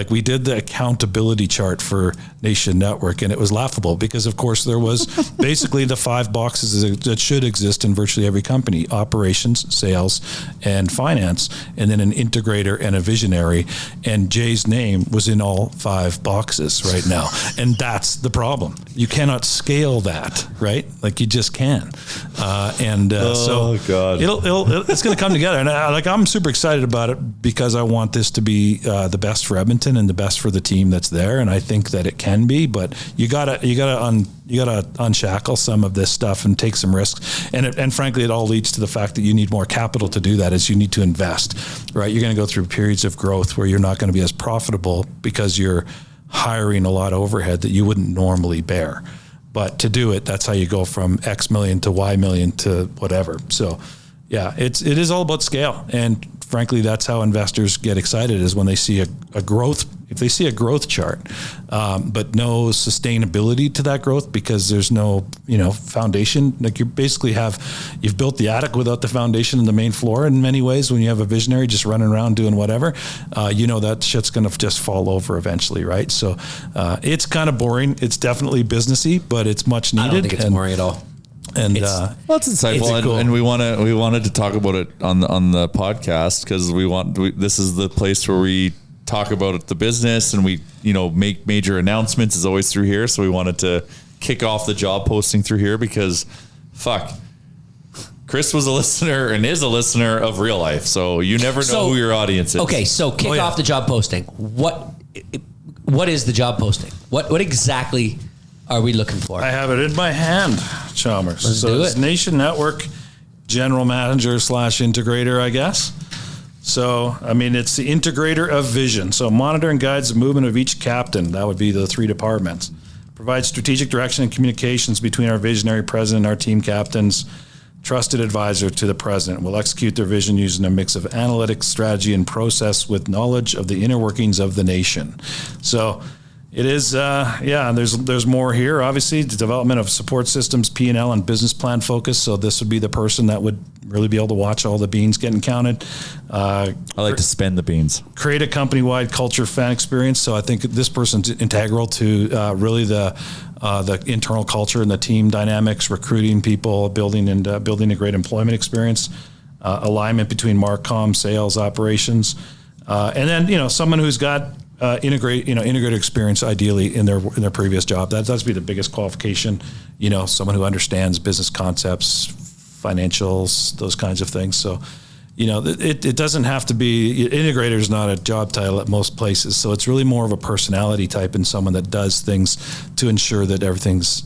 we did the accountability chart for Nation Network, and it was laughable because, of course, there was basically the 5 boxes that should exist in virtually every company: operations, sales, and finance, and then an integrator and a visionary. And Jay's name was in all 5 boxes right now. And that's the problem. You cannot scale that, right? You just can. So God. It's going to come together. And I'm super excited about it because I want this to be the best for Edmonton and the best for the team that's there. And I think that it can be, but you gotta unshackle some of this stuff and take some risks. And frankly, it all leads to the fact that you need more capital to do that, as you need to invest, right? You're going to go through periods of growth where you're not going to be as profitable because you're hiring a lot of overhead that you wouldn't normally bear. But to do it, that's how you go from X million to Y million to whatever. So yeah, it is all about scale. And frankly, that's how investors get excited, is when they see a growth, if they see a growth chart, but no sustainability to that growth because there's no, foundation. You basically you've built the attic without the foundation and the main floor in many ways. When you have a visionary just running around doing whatever, that shit's going to just fall over eventually, right? So it's kind of boring. It's definitely businessy, but it's much needed.
I don't think it's boring at all.
And it's insightful, cool. and we wanted to talk about it on the podcast because this is the place where we talk about the business, and we make major announcements is always through here. So we wanted to kick off the job posting through here because Chris was a listener and is a listener of real life, so you never know who your audience is.
Okay, so kick off the job posting. What is the job posting? What exactly are we looking for?
I have it in my hand, Chalmers.
Let's do
it's
it.
Nation Network General Manager / integrator, I guess. So, it's the integrator of vision. So monitor and guides the movement of each captain. That would be the 3 departments. Provides strategic direction and communications between our visionary president and our team captains. trusted advisor to the president, will execute their vision using a mix of analytics, strategy, and process with knowledge of the inner workings of the nation. So it is, there's more here. Obviously, the development of support systems, P&L, and business plan focus. So this would be the person that would really be able to watch all the beans getting counted.
I like to spend the beans.
Create a company-wide culture fan experience. So I think this person's integral to really the internal culture and the team dynamics, recruiting people, building a great employment experience, alignment between Marcom, sales, operations, and then someone who's got integrated experience ideally in their previous job. That's be the biggest qualification. Someone who understands business concepts, financials, those kinds of things. So. It doesn't have to be, integrator is not a job title at most places. So it's really more of a personality type and someone that does things to ensure that everything's,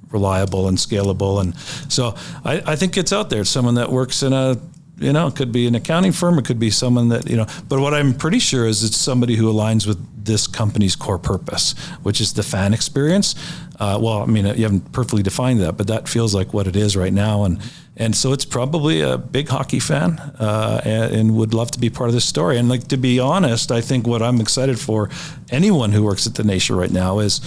reliable and scalable. And so I think it's out there. It's someone that works in it could be an accounting firm. It could be someone that, but what I'm pretty sure is it's somebody who aligns with this company's core purpose, which is the fan experience. You haven't perfectly defined that, but that feels like what it is right now. And so it's probably a big hockey fan and would love to be part of this story. And to be honest, I think what I'm excited for anyone who works at the Nation right now is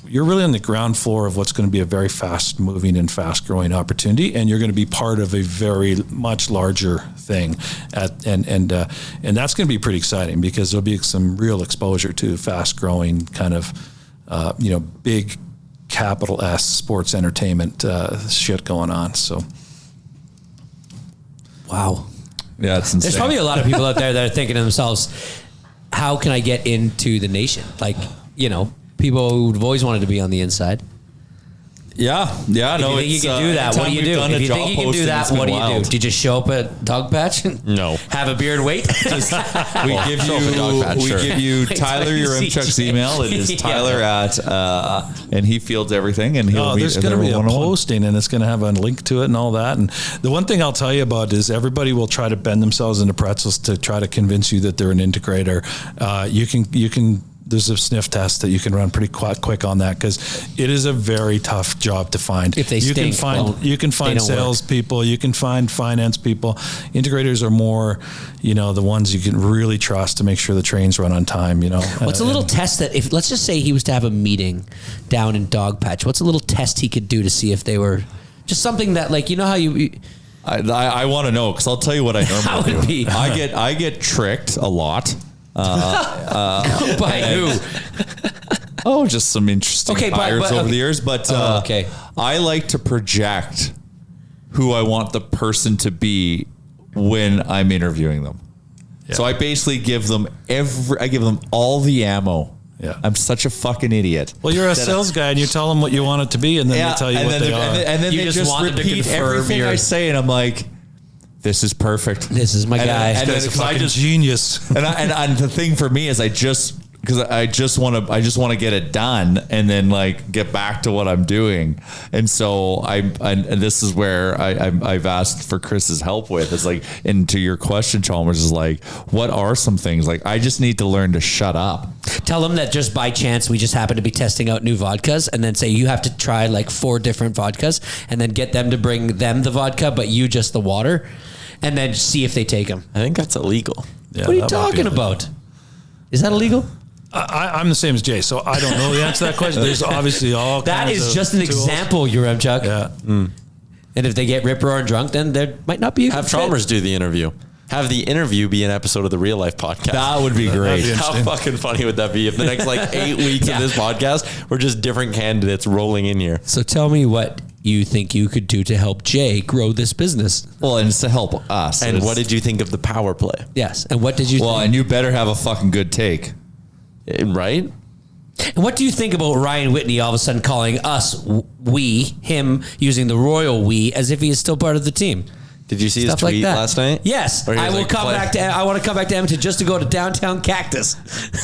you're really on the ground floor of what's going to be a very fast moving and fast growing opportunity. And you're going to be part of a very much larger thing. And that's going to be pretty exciting because there'll be some real exposure to fast growing kind of, big capital S sports entertainment shit going on. So.
Wow.
Yeah, it's insane.
There's probably a lot of people out there that are thinking to themselves, how can I get into the Nation? People who've always wanted to be on the inside.
Yeah.
If you think you can do that, what do you do? If you think you can do that, what do you do? Do you just show up at Dog Patch?
No.
Have a beer and wait?
We give you Tyler your MChuck's email. It is Tyler and he fields everything and he'll meet
there's going to be a posting and it's going to have a link to it and all that. And the one thing I'll tell you about is everybody will try to bend themselves into pretzels to try to convince you that they're an integrator. You can there's a sniff test that you can run pretty quick on that because it is a very tough job to find.
If they stink,
you can find sales people, you can find finance people. Integrators are more, the ones you can really trust to make sure the trains run on time.
What's a little test that if let's just say he was to have a meeting down in Dog Patch? What's a little test he could do to see if they were just something that how you.
I want to know because I'll tell you what I normally do.
Be?
I get tricked a lot.
By who?
Just some interesting hires over the years. But I like to project who I want the person to be when I'm interviewing them. Yeah. So I basically give them all the ammo.
Yeah.
I'm such a fucking idiot.
Well, you're a sales guy and you tell them what you want it to be and then they tell you what they are.
And then
you
they just repeat everything I say and I'm like, this is perfect.
This is my guy.
And then fucking genius.
And the thing for me is I just want to get it done and then get back to what I'm doing. And so and this is where I've asked for Chris's help with is and to your question, Chalmers, is what are some things I just need to learn to shut up.
Tell them that just by chance we just happen to be testing out new vodkas and then say you have to try 4 different vodkas and then get them to bring them the vodka but you just the water and then see if they take them.
I think that's illegal.
Yeah,
what are you talking about? Is that illegal?
I'm the same as Jay, so I don't know the answer to that question. There's obviously all
that
kinds
is
of
just an
tools.
example, Chuck.
Yeah.
And if they get rip roaring drunk, then there might not be a
Have Chalmers do the interview. Have the interview be an episode of the Real Life podcast.
That would be great.
How fucking funny would that be if the next 8 weeks of this podcast were just different candidates rolling in here?
So tell me what you think you could do to help Jay grow this business.
Well, and it's to help us.
And what did you think of the power play?
Yes. And what did you think?
And you better have a fucking good take.
Right?
And what do you think about Ryan Whitney all of a sudden calling us him using the royal we as if he is still part of the team?
Did you see his tweet last night?
Yes. I want to come back to Edmonton just to go to downtown Cactus.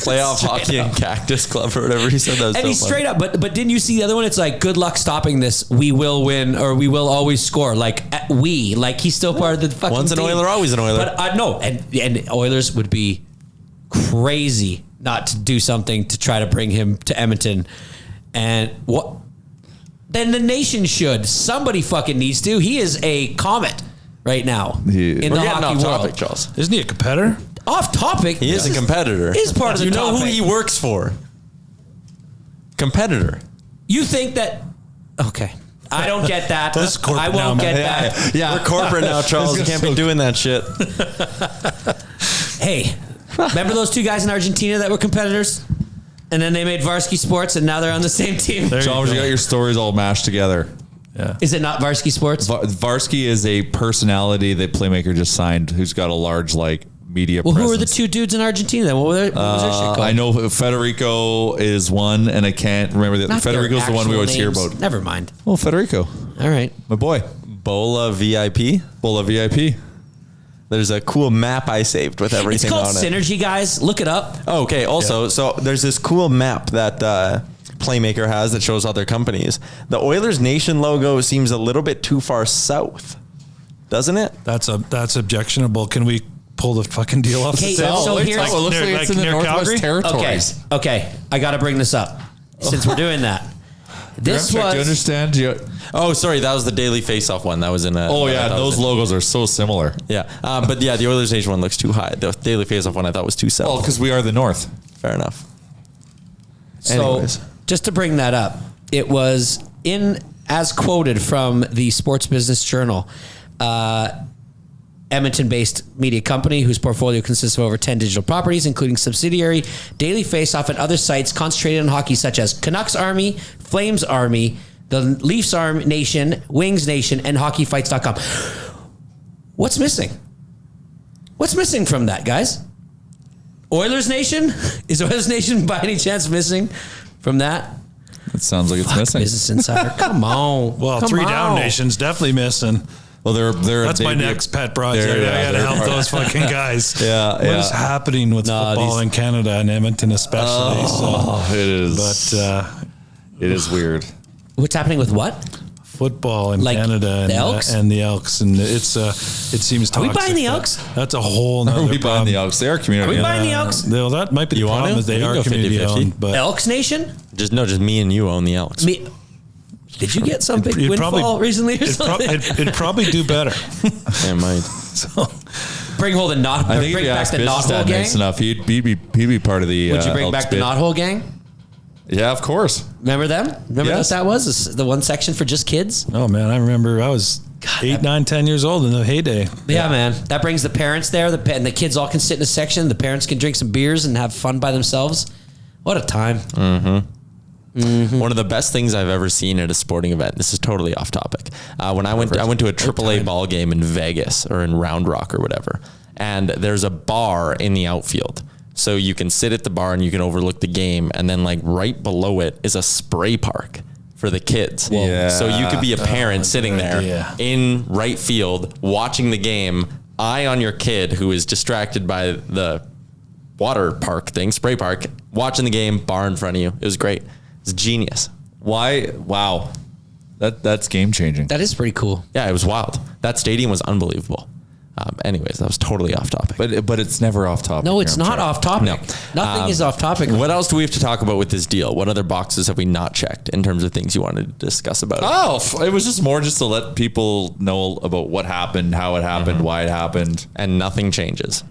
Playoff hockey and Cactus Club or whatever he said. That was
and he's straight up. But didn't you see the other one? It's good luck stopping this. We will win or we will always score. He's still part of the fucking
Once an
team.
Oiler, always an Oiler.
But no. And Oilers would be crazy not to do something to try to bring him to Edmonton. And what? then the nation should. Somebody fucking needs to. He is a comet right now in the
We're getting
hockey
off
world.
topic, Charles.
Isn't he a competitor?
Off topic.
He is a competitor.
Is part of the
You know
topic.
who he works for? Competitor.
You think that? Okay, I don't get that.
This is corporate
I won't
now,
get
man.
that.
Yeah, we're corporate now, Charles. You can't be doing that shit.
Hey, remember those two guys in Argentina that were competitors, and then they made Varsity Sports, and now they're on the same team.
There
Chalmers,
you
you
go.
got your stories all mashed together.
Yeah.
Is it not Varsity Sports?
Varsky is a personality that Playmaker just signed who's got a large media
Well,
presence.
who are the two dudes in Argentina then? What was their shit called?
I know Federico is one, and I can't remember the other.
Not their
Federico's the one we
actual
always hear
names.
about.
Never mind.
Oh, Federico,
All right.
my boy.
Bola VIP.
Bola VIP.
There's a cool map I saved with
It's
everything
called
on it.
Synergy, guys. Look it up.
Oh, okay. Also, so there's this cool map that Playmaker has that shows other companies. The Oilersnation logo seems a little bit too far south, doesn't it?
That's objectionable. Can we pull the fucking deal off
Okay,
the table?
so here's-
it looks
near-
like it's in the
near
Northwest
Calgary?
Territories.
Okay. I got to bring this up since we're doing that. This
Do you
was
understand?
Oh, sorry, that was the Daily Face-Off one. That was in a.
Oh yeah,
that was
those
in-
logos are so similar.
Yeah, but yeah, the Oilersnation one looks too high. The Daily Face-Off one I thought was too south.
Well, because we are the North.
Fair enough.
so.
Anyways.
Just to bring that up, it was as quoted from the Sports Business Journal. Edmonton-based media company whose portfolio consists of over 10 digital properties, including subsidiary, Daily Face-Off, and other sites concentrated on hockey such as Canucks Army, Flames Army, the Leafs Nation, Wings Nation, and HockeyFights.com. What's missing? What's missing from that, guys? Oilers Nation? Is Oilers Nation by any chance missing from that?
It sounds like it's missing.
Business Insider, come on.
Well,
Come
Three Down
on.
Nation's definitely missing.
Well,
That's my next pet project. I got to help those fucking guys.
Yeah,
What is happening with football
these-
in Canada and Edmonton especially?
It is.
But
it is weird.
What's happening with what?
football in
Like
Canada
the Elks?
and the Elks, and it's it seems
Are we
toxic.
buying the Elks?
That's a whole.
Are we buying
problem.
the Elks? They are community.
Are we buying the Elks?
Well, that might be the
You want
problem.
to?
Is they
We can
are
go
community
50-50.
owned, but
Elks Nation?
Just me and you own the Elks.
Me. Did you get some big
it'd
windfall recently or something?
it'd probably do better.
It might.
So,
Bring hold the knot.
I think if
bring
you
back
ask
the
Business
knothole
Dad
gang.
nice enough, he'd be part of the.
Would you bring
Elks
back the
bid.
knothole gang?
Yeah, of course.
Remember them? Remember
Yes.
what that was? The one section for just kids?
oh man, I remember I was 8, 9, 10 years old in the heyday.
Yeah, man. That brings the parents there, and the kids all can sit in a section. The parents can drink some beers and have fun by themselves. What a time.
One of the best things I've ever seen at a sporting event. This is totally off topic. When I went to a AAA ball game in Vegas or in Round Rock or whatever, and there's a bar in the outfield. So you can sit at the bar and you can overlook the game, and then like right below it is a spray park for the kids.
Yeah.
So you could be a parent sitting there
idea.
in right field watching the game, eye on your kid who is distracted by the water park thing, spray park, watching the game, bar in front of you. It was great. It's genius.
Why? Wow. That's game changing.
That is pretty cool.
Yeah, it was wild. That stadium was unbelievable. Anyways, that was totally off topic.
But it's never off topic.
No, it's
here, I'm
not
sure.
off topic.
No.
Nothing is off topic.
What else do we have to talk about with this deal? What other boxes have we not checked in terms of things you wanted to discuss about it?
Oh, it was just more just to let people know about what happened, how it happened, why it happened.
And nothing changes.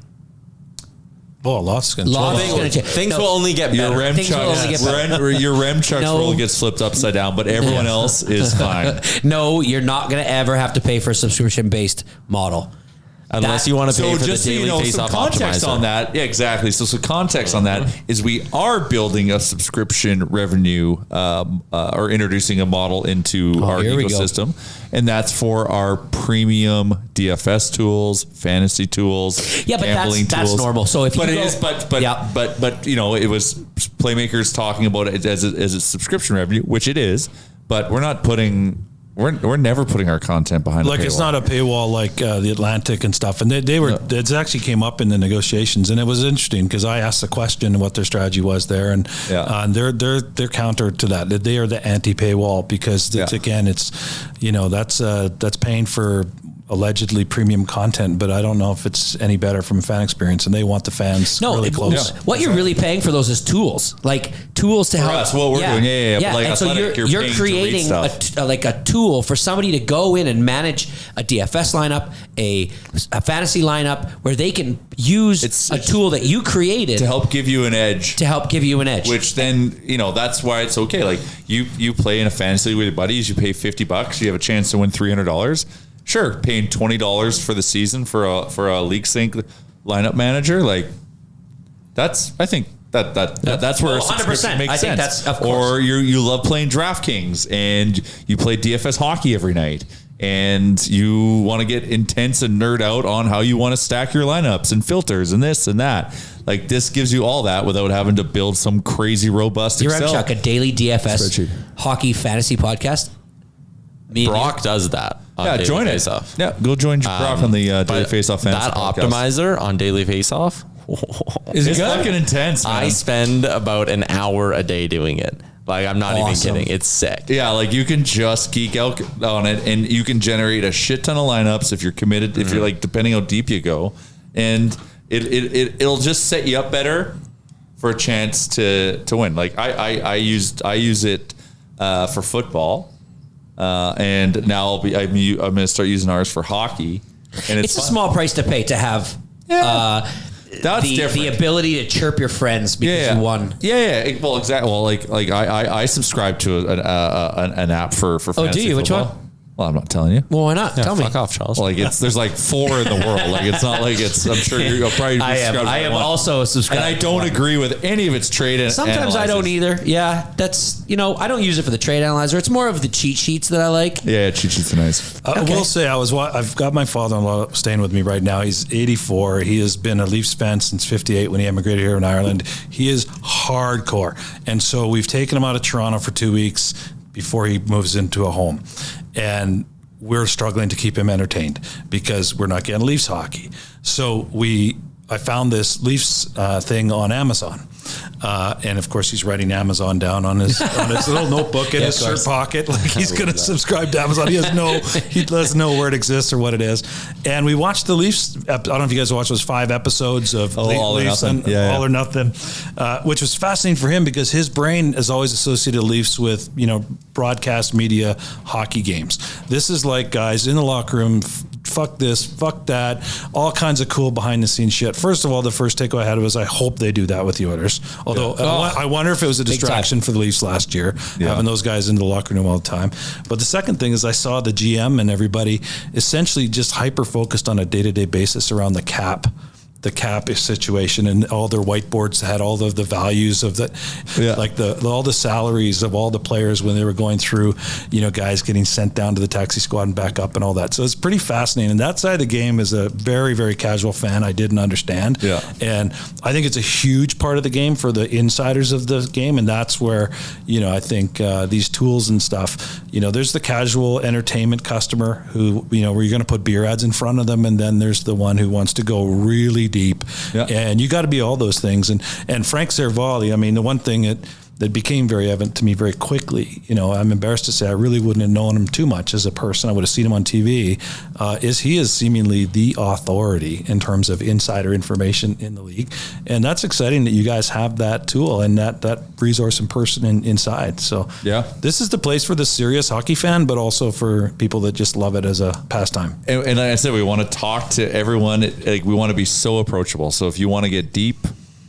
Oh, lots is going to
Lots
change.
is gonna change.
Things
No.
will only get
Your
better.
rem
Things will only get better.
your rem chucks
No.
roll gets flipped upside down, but everyone else is fine.
No, you're not going to ever have to pay for a subscription-based model.
Unless
That-
you want to pay
So
for the
just so
daily
you know, some
face-off
context
optimizer.
on that. Yeah, exactly. So some context on that is we are building a subscription revenue or introducing a model into our
here we go.
ecosystem. And that's for our premium DFS tools, fantasy tools,
Yeah, but
gambling
that's
tools.
normal. So if you
but it
go-
is, but
Yeah.
but you know, it was Playmakers talking about it as a subscription revenue, which it is. But we're not putting. We're never putting our content behind
Like
a
it's
paywall.
not a paywall like the Atlantic and stuff, and they were it actually came up in the negotiations, and it was interesting because I asked the question what their strategy was there, and they're counter to that. They are the anti-paywall because it's,
Yeah.
again it's that's paying for allegedly premium content, but I don't know if it's any better from a fan experience, and they want the fans really close.
What you're really paying for those is tools, like tools to help.
That's what we're doing. Yeah. But like
and so you're creating a tool for somebody to go in and manage a DFS lineup, a fantasy lineup, where they can use a tool that you created
to help give you an edge.
Which
then, that's why it's okay. Like you play in a fantasy with your buddies, you pay $50, you have a chance to win $300. Sure, paying $20 for the season for a league sync lineup manager, like I think that's where 100% makes sense.
That's, of course.
Or you love playing DraftKings and you play DFS hockey every night and you want to get intense and nerd out on how you want to stack your lineups and filters and this and that. Like this gives you all that without having to build some crazy robust
you
Excel.
You ever, Chuck, a daily DFS
spreadsheet.
Hockey fantasy podcast?
Brock does that.
Join it.
Face-Off.
Yeah, go join Brock on the Daily Face-Off fantasy
That
podcast.
optimizer on Daily Face-Off
It's fucking intense, man.
I spend about an hour a day doing it. Like, I'm not even kidding. It's sick.
Yeah, like you can just geek out on it and you can generate a shit ton of lineups if you're committed, if you're like, depending how deep you go. And it'll just set you up better for a chance to win. Like I use it for football. And now I'm going to start using ours for hockey. And
it's a small price to pay to have the ability to chirp your friends because you won.
Yeah. Well, exactly. Well, like I subscribe to an app for fantasy
do you?
football.
Which one?
Well, I'm not telling you.
Well, why not? Tell me.
Fuck off, Charles.
Like there's like 4 in the world. Like it's not like it's. I'm sure you're probably.
I am also subscribed.
And I don't agree with any of its trade.
Sometimes I don't either. Yeah, that's I don't use it for the trade analyzer. It's more of the cheat sheets that I like.
Yeah, cheat sheets are nice.
I will say I've got my father-in-law staying with me right now. He's 84. He has been a Leafs fan since '58 when he emigrated here in Ireland. He is hardcore, and so we've taken him out of Toronto for 2 weeks before he moves into a home, and we're struggling to keep him entertained because we're not getting Leafs hockey. So I found this Leafs thing on Amazon. And of course he's writing Amazon down on his little notebook in his shirt pocket. Like he's going to subscribe to Amazon. He doesn't know where it exists or what it is. And we watched the Leafs. I don't know if you guys watched those 5 episodes of Leafs and All or Nothing, which was fascinating for him because his brain is always associated Leafs with, broadcast media hockey games. This is like guys in the locker room, fuck this, fuck that, all kinds of cool behind the scenes shit. First of all, the first takeaway I had was I hope they do that with the Oilers. Although I wonder if it was a distraction for the Leafs last year, having those guys in the locker room all the time. But the second thing is I saw the GM and everybody essentially just hyper-focused on a day-to-day basis around the cap situation, and all their whiteboards had all of the values of all the salaries of all the players when they were going through, guys getting sent down to the taxi squad and back up and all that. So it's pretty fascinating. And that side of the game, as a very, very casual fan, I didn't understand. Yeah. And I think it's a huge part of the game for the insiders of the game. And that's where, I think these tools and stuff, there's the casual entertainment customer who, where you're going to put beer ads in front of them. And then there's the one who wants to go really deep, and you got to be all those things. And Frank Servalli, I mean, the one thing that became very evident to me very quickly, I'm embarrassed to say I really wouldn't have known him too much as a person. I would have seen him on TV, is he is seemingly the authority in terms of insider information in the league. And that's exciting that you guys have that tool and that resource and person inside. So this is the place for the serious hockey fan, but also for people that just love it as a pastime.
And like I said, we want to talk to everyone. We want to be so approachable. So if you want to get deep,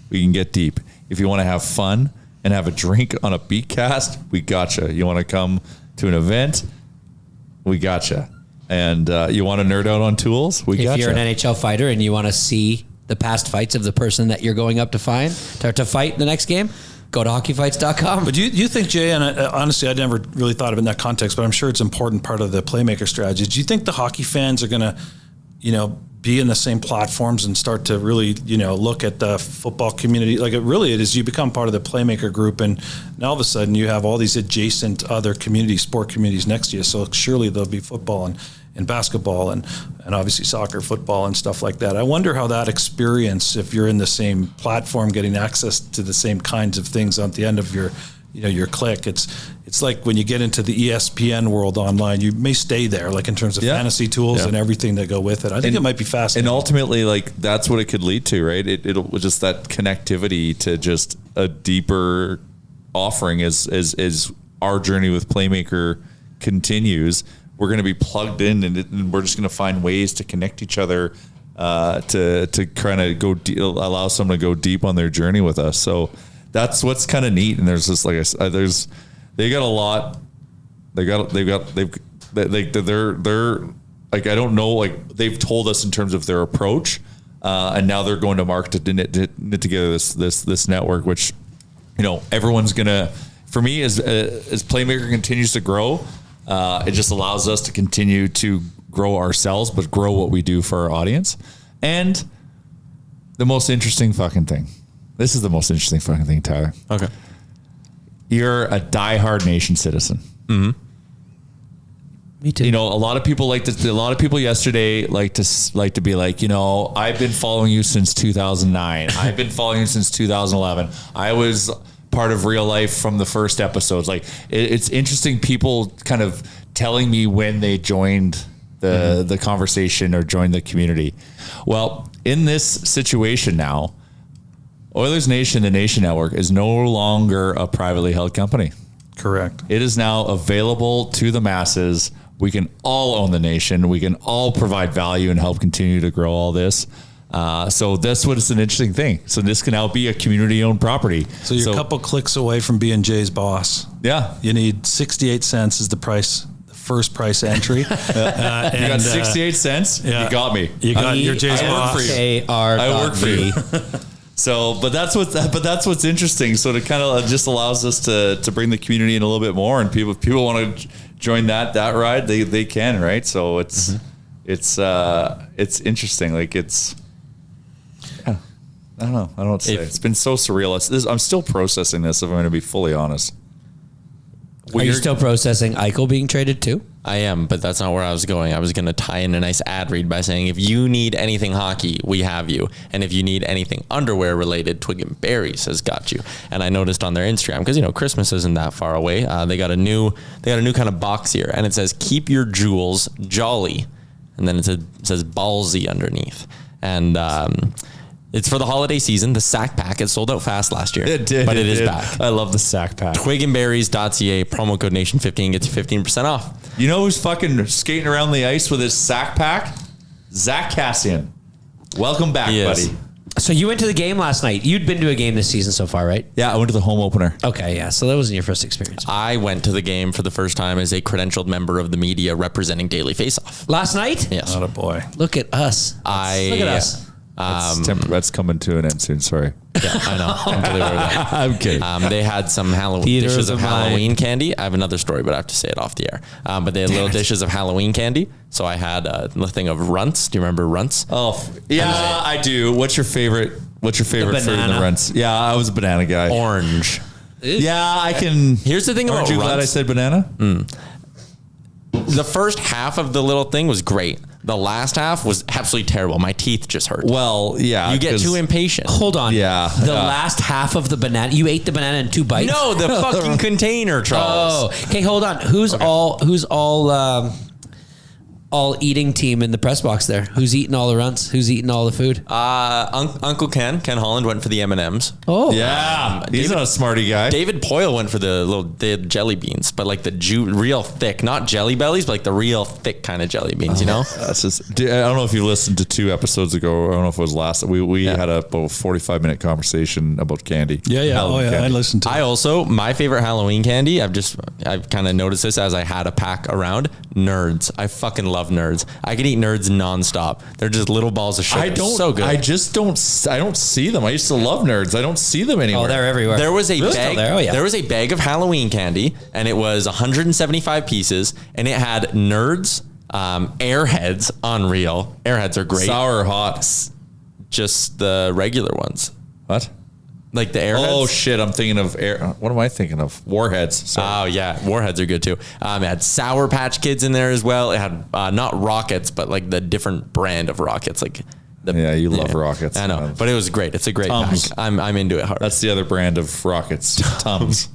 we can get deep. If you want to have fun and have a drink on a beat cast, we gotcha. You want to come to an event, we gotcha. And you want to nerd out on tools, we gotcha.
If you're an NHL fighter and you want to see the past fights of the person that you're going up to fight the next game, go to hockeyfights.com.
But you think, Jay, and honestly, I never really thought of it in that context, but I'm sure it's an important part of the playmaker strategy. Do you think the hockey fans are going to, be in the same platforms and start to really, look at the football community? Like it is, you become part of the playmaker group, and now all of a sudden you have all these adjacent other sport communities next to you. So surely there'll be football and basketball and obviously soccer, football and stuff like that. I wonder how that experience, if you're in the same platform, getting access to the same kinds of things at the end of your your clique. It's like when you get into the ESPN world online, you may stay there, like in terms of fantasy tools and everything that go with it. I think it might be fascinating.
And ultimately, like that's what it could lead to, right? It'll just that connectivity to just a deeper offering as our journey with Playmaker continues. We're going to be plugged in, and we're just going to find ways to connect each other to kind of allow someone to go deep on their journey with us. So that's what's kind of neat. And there's just like I said, they got a lot. They're like, I don't know, like they've told us in terms of their approach, and now they're going to market to knit together this network, which, everyone's gonna. For me, as Playmaker continues to grow, it just allows us to continue to grow ourselves, but grow what we do for our audience. And the most interesting fucking thing. This is the most interesting fucking thing, Tyler.
Okay.
You're a diehard Nation citizen.
Mm-hmm.
Me too.
A lot of people yesterday like to be like, I've been following you since 2009. I've been following you since 2011. I was part of Real Life from the first episodes. Like it's interesting. People kind of telling me when they joined the conversation or joined the community. Well, in this situation now, Oilersnation, the Nation Network, is no longer a privately held company.
Correct.
It is now available to the masses. We can all own the nation. We can all provide value and help continue to grow all this. So that's what it's an interesting thing. So this can now be a community-owned property.
So you're a couple clicks away from being Jay's boss.
Yeah.
You need 68 cents is the price, the first price entry.
You got 68 cents.
Yeah.
You got me.
You got your Jay's boss.
I work for you. So, but that's what's interesting. So it kind of just allows us to bring the community in a little bit more, and people want to join that ride, they can, right? So it's interesting. Like I don't know. I don't know what to say. It's been so surreal. I'm still processing this, if I'm going to be fully honest.
Are you still processing Eichel being traded too?
I am, but that's not where I was going. I was going to tie in a nice ad read by saying, if you need anything hockey, we have you. And if you need anything underwear related, Twig and Berries has got you. And I noticed on their Instagram, because Christmas isn't that far away. They got a new kind of box here, and it says, "Keep your jewels jolly," and then it says "ballsy" underneath. And it's for the holiday season. The sack pack, it sold out fast last year.
It did.
But it is back.
I love the sack pack.
Twigandberries.ca, promo code Nation15 gets you 15% off.
You know who's fucking skating around the ice with his sack pack? Zach Cassian. Welcome back, buddy.
So you went to the game last night. You'd been to a game this season so far, right?
Yeah, I went to the home opener.
Okay, yeah. So that wasn't your first experience.
I went to the game for the first time as a credentialed member of the media representing Daily Faceoff.
Last night?
Yes.
Not a boy.
Look at us. Look at us.
That's coming to an end soon. Sorry.
Yeah, I know. I'm fully aware of that.
I'm kidding.
They had some dishes of Halloween candy. I have another story, but I have to say it off the air. But they had little dishes of Halloween candy. So I had a thing of Runts. Do you remember Runts?
Oh, yeah, I do. What's your favorite food in the Runts? Yeah, I was a banana guy.
Orange.
Yeah, I can.
Here's the thing about
Aren't you glad I said banana?
The first half of the little thing was great. The last half was absolutely terrible. My teeth just hurt.
Well, yeah.
You get too impatient.
Hold on.
Yeah.
The last half of the banana. You ate the banana in 2 bites?
No, the fucking container, Charles.
Oh, okay. Hold on. Who's all eating team in the press box there? Who's eating all the Runts? Who's eating all the food?
Uncle Ken Holland went for the M&Ms.
Oh,
Yeah. He's not a smarty guy.
David Poyle went for the jelly beans, but like the real thick, not jelly bellies, but like the real thick kind of jelly beans,
That's just, I don't know if you listened to 2 episodes ago. I don't know if it was last. We had a 45-minute conversation about candy.
Yeah.
Halloween candy.
I listened to it.
My favorite Halloween candy, I've kind of noticed this as I had a pack around, Nerds. I fucking love Nerds. I could eat Nerds nonstop. They're just little balls of sugar. So good.
I don't see them. I used to love Nerds. I don't see them anymore.
Oh, they're everywhere.
There was a bag.
There? Oh, yeah.
There was a bag of Halloween candy, and it was 175 pieces, and it had Nerds, Airheads, unreal. Airheads are great.
Sour or hot?
Just the regular ones.
What?
Like the Airheads?
Oh shit! I'm thinking of what am I thinking of? Warheads. Sorry.
Oh yeah, Warheads are good too. It had Sour Patch Kids in there as well. It had not Rockets, but like the different brand of Rockets. Like
you love Rockets.
I know, but it was great. It's a great
Tums.
pack. I'm into it hard.
That's the other brand of Rockets. Tums.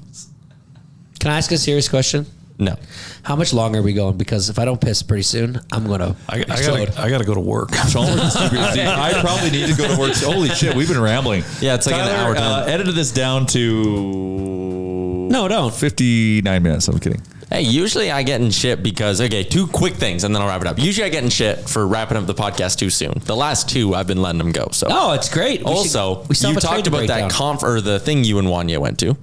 Can I ask a serious question?
No.
How much longer are we going? Because if I don't piss pretty soon, I'm gonna.
I gotta go to work.
I probably need to go to work. Holy shit, we've been rambling.
Yeah, it's like an hour.
Edited this down to
No, don't.
59 minutes. I'm kidding.
Hey, usually I get in shit because, okay, 2 quick things and then I'll wrap it up. Usually I get in shit for wrapping up the podcast too soon. The last 2, I've been letting them go. So
Oh, it's great.
we talked about that or the thing you and Wanya went to.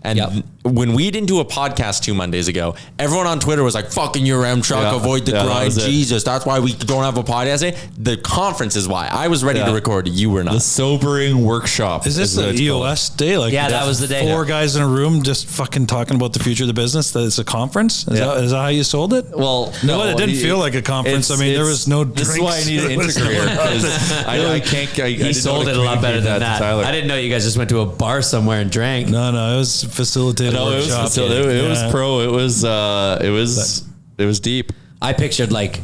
And when we didn't do a podcast 2 Mondays ago, everyone on Twitter was like, fucking your M truck, avoid the grind. Jesus, that's why we don't have a podcast today. The conference is why. I was ready to record. You were not.
The sobering workshop.
Is this the EOS day? Like,
that was the day.
4 guys in a room just fucking talking about the future of the business. That it's a conference. Is that how you sold it?
Well,
no, it didn't feel like a conference. I mean, there was no drinks.
This is why I need an integrator. I can't.
He sold it a lot better than that. I didn't know you guys just went to a bar somewhere and drank.
No, it was facilitated.
No, it was pro. It was deep.
I pictured like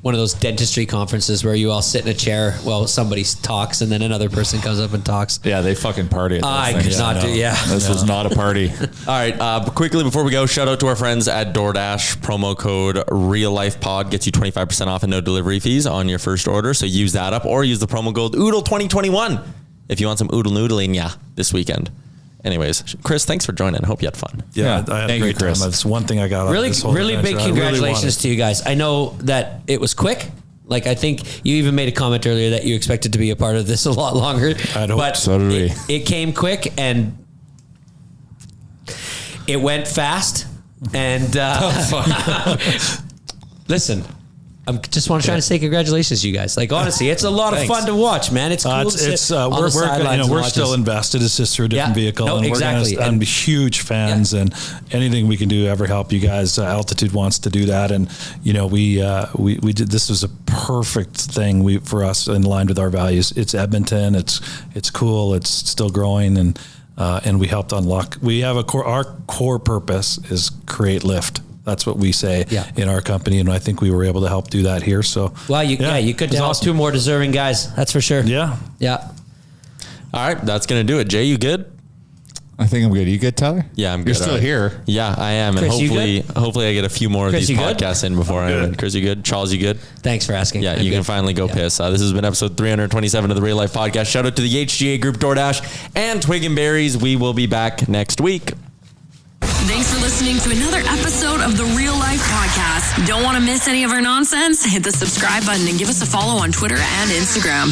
one of those dentistry conferences where you all sit in a chair while somebody talks and then another person comes up and talks.
Yeah, they fucking party.
I could not do. Yeah,
this was not a party.
All right, quickly before we go, shout out to our friends at DoorDash. Promo code Real Life Pod gets you 25% off and no delivery fees on your first order. So use that up, or use the promo code Oodle 2021 if you want some oodle noodling. Yeah, this weekend. Anyways, Chris, thanks for joining. I hope you had fun.
Yeah, I had a great time. That's one thing I got out of this whole
really
adventure.
big congratulations to you guys. I know that it was quick. Like, I think you even made a comment earlier that you expected to be a part of this a lot longer. But
so did we.
It came quick and it went fast. And listen, I just want to try to say congratulations to you guys. Like, honestly, it's a lot of fun to watch, man. It's cool to sit on the sidelines.
We're still invested. It's just through a different vehicle.
No,
and
exactly.
We're be huge fans, and anything we can do ever help you guys. Altitude wants to do that, and we did. This was a perfect thing for us in line with our values. It's Edmonton. It's cool. It's still growing, and we helped unlock. We have our core purpose is create lift. That's what we say in our company, and I think we were able to help do that here. So,
you could help awesome. 2 more deserving guys. That's for sure.
Yeah.
All right, that's gonna do it. Jay, you good?
I think I'm good. You good, Tyler?
Yeah, I'm good.
You're still here.
Yeah, I am,
Chris,
and hopefully I get a few more
Chris,
of these podcasts in before I end. Chris, you good? Charles, you good?
Thanks for asking.
Yeah, you can finally go piss. This has been episode 327 of the Real Life Podcast. Shout out to the HGA Group, DoorDash, and Twig and Berries. We will be back next week.
Thanks for listening to another episode of the Real Life Podcast. Don't want to miss any of our nonsense? Hit the subscribe button and give us a follow on Twitter and Instagram.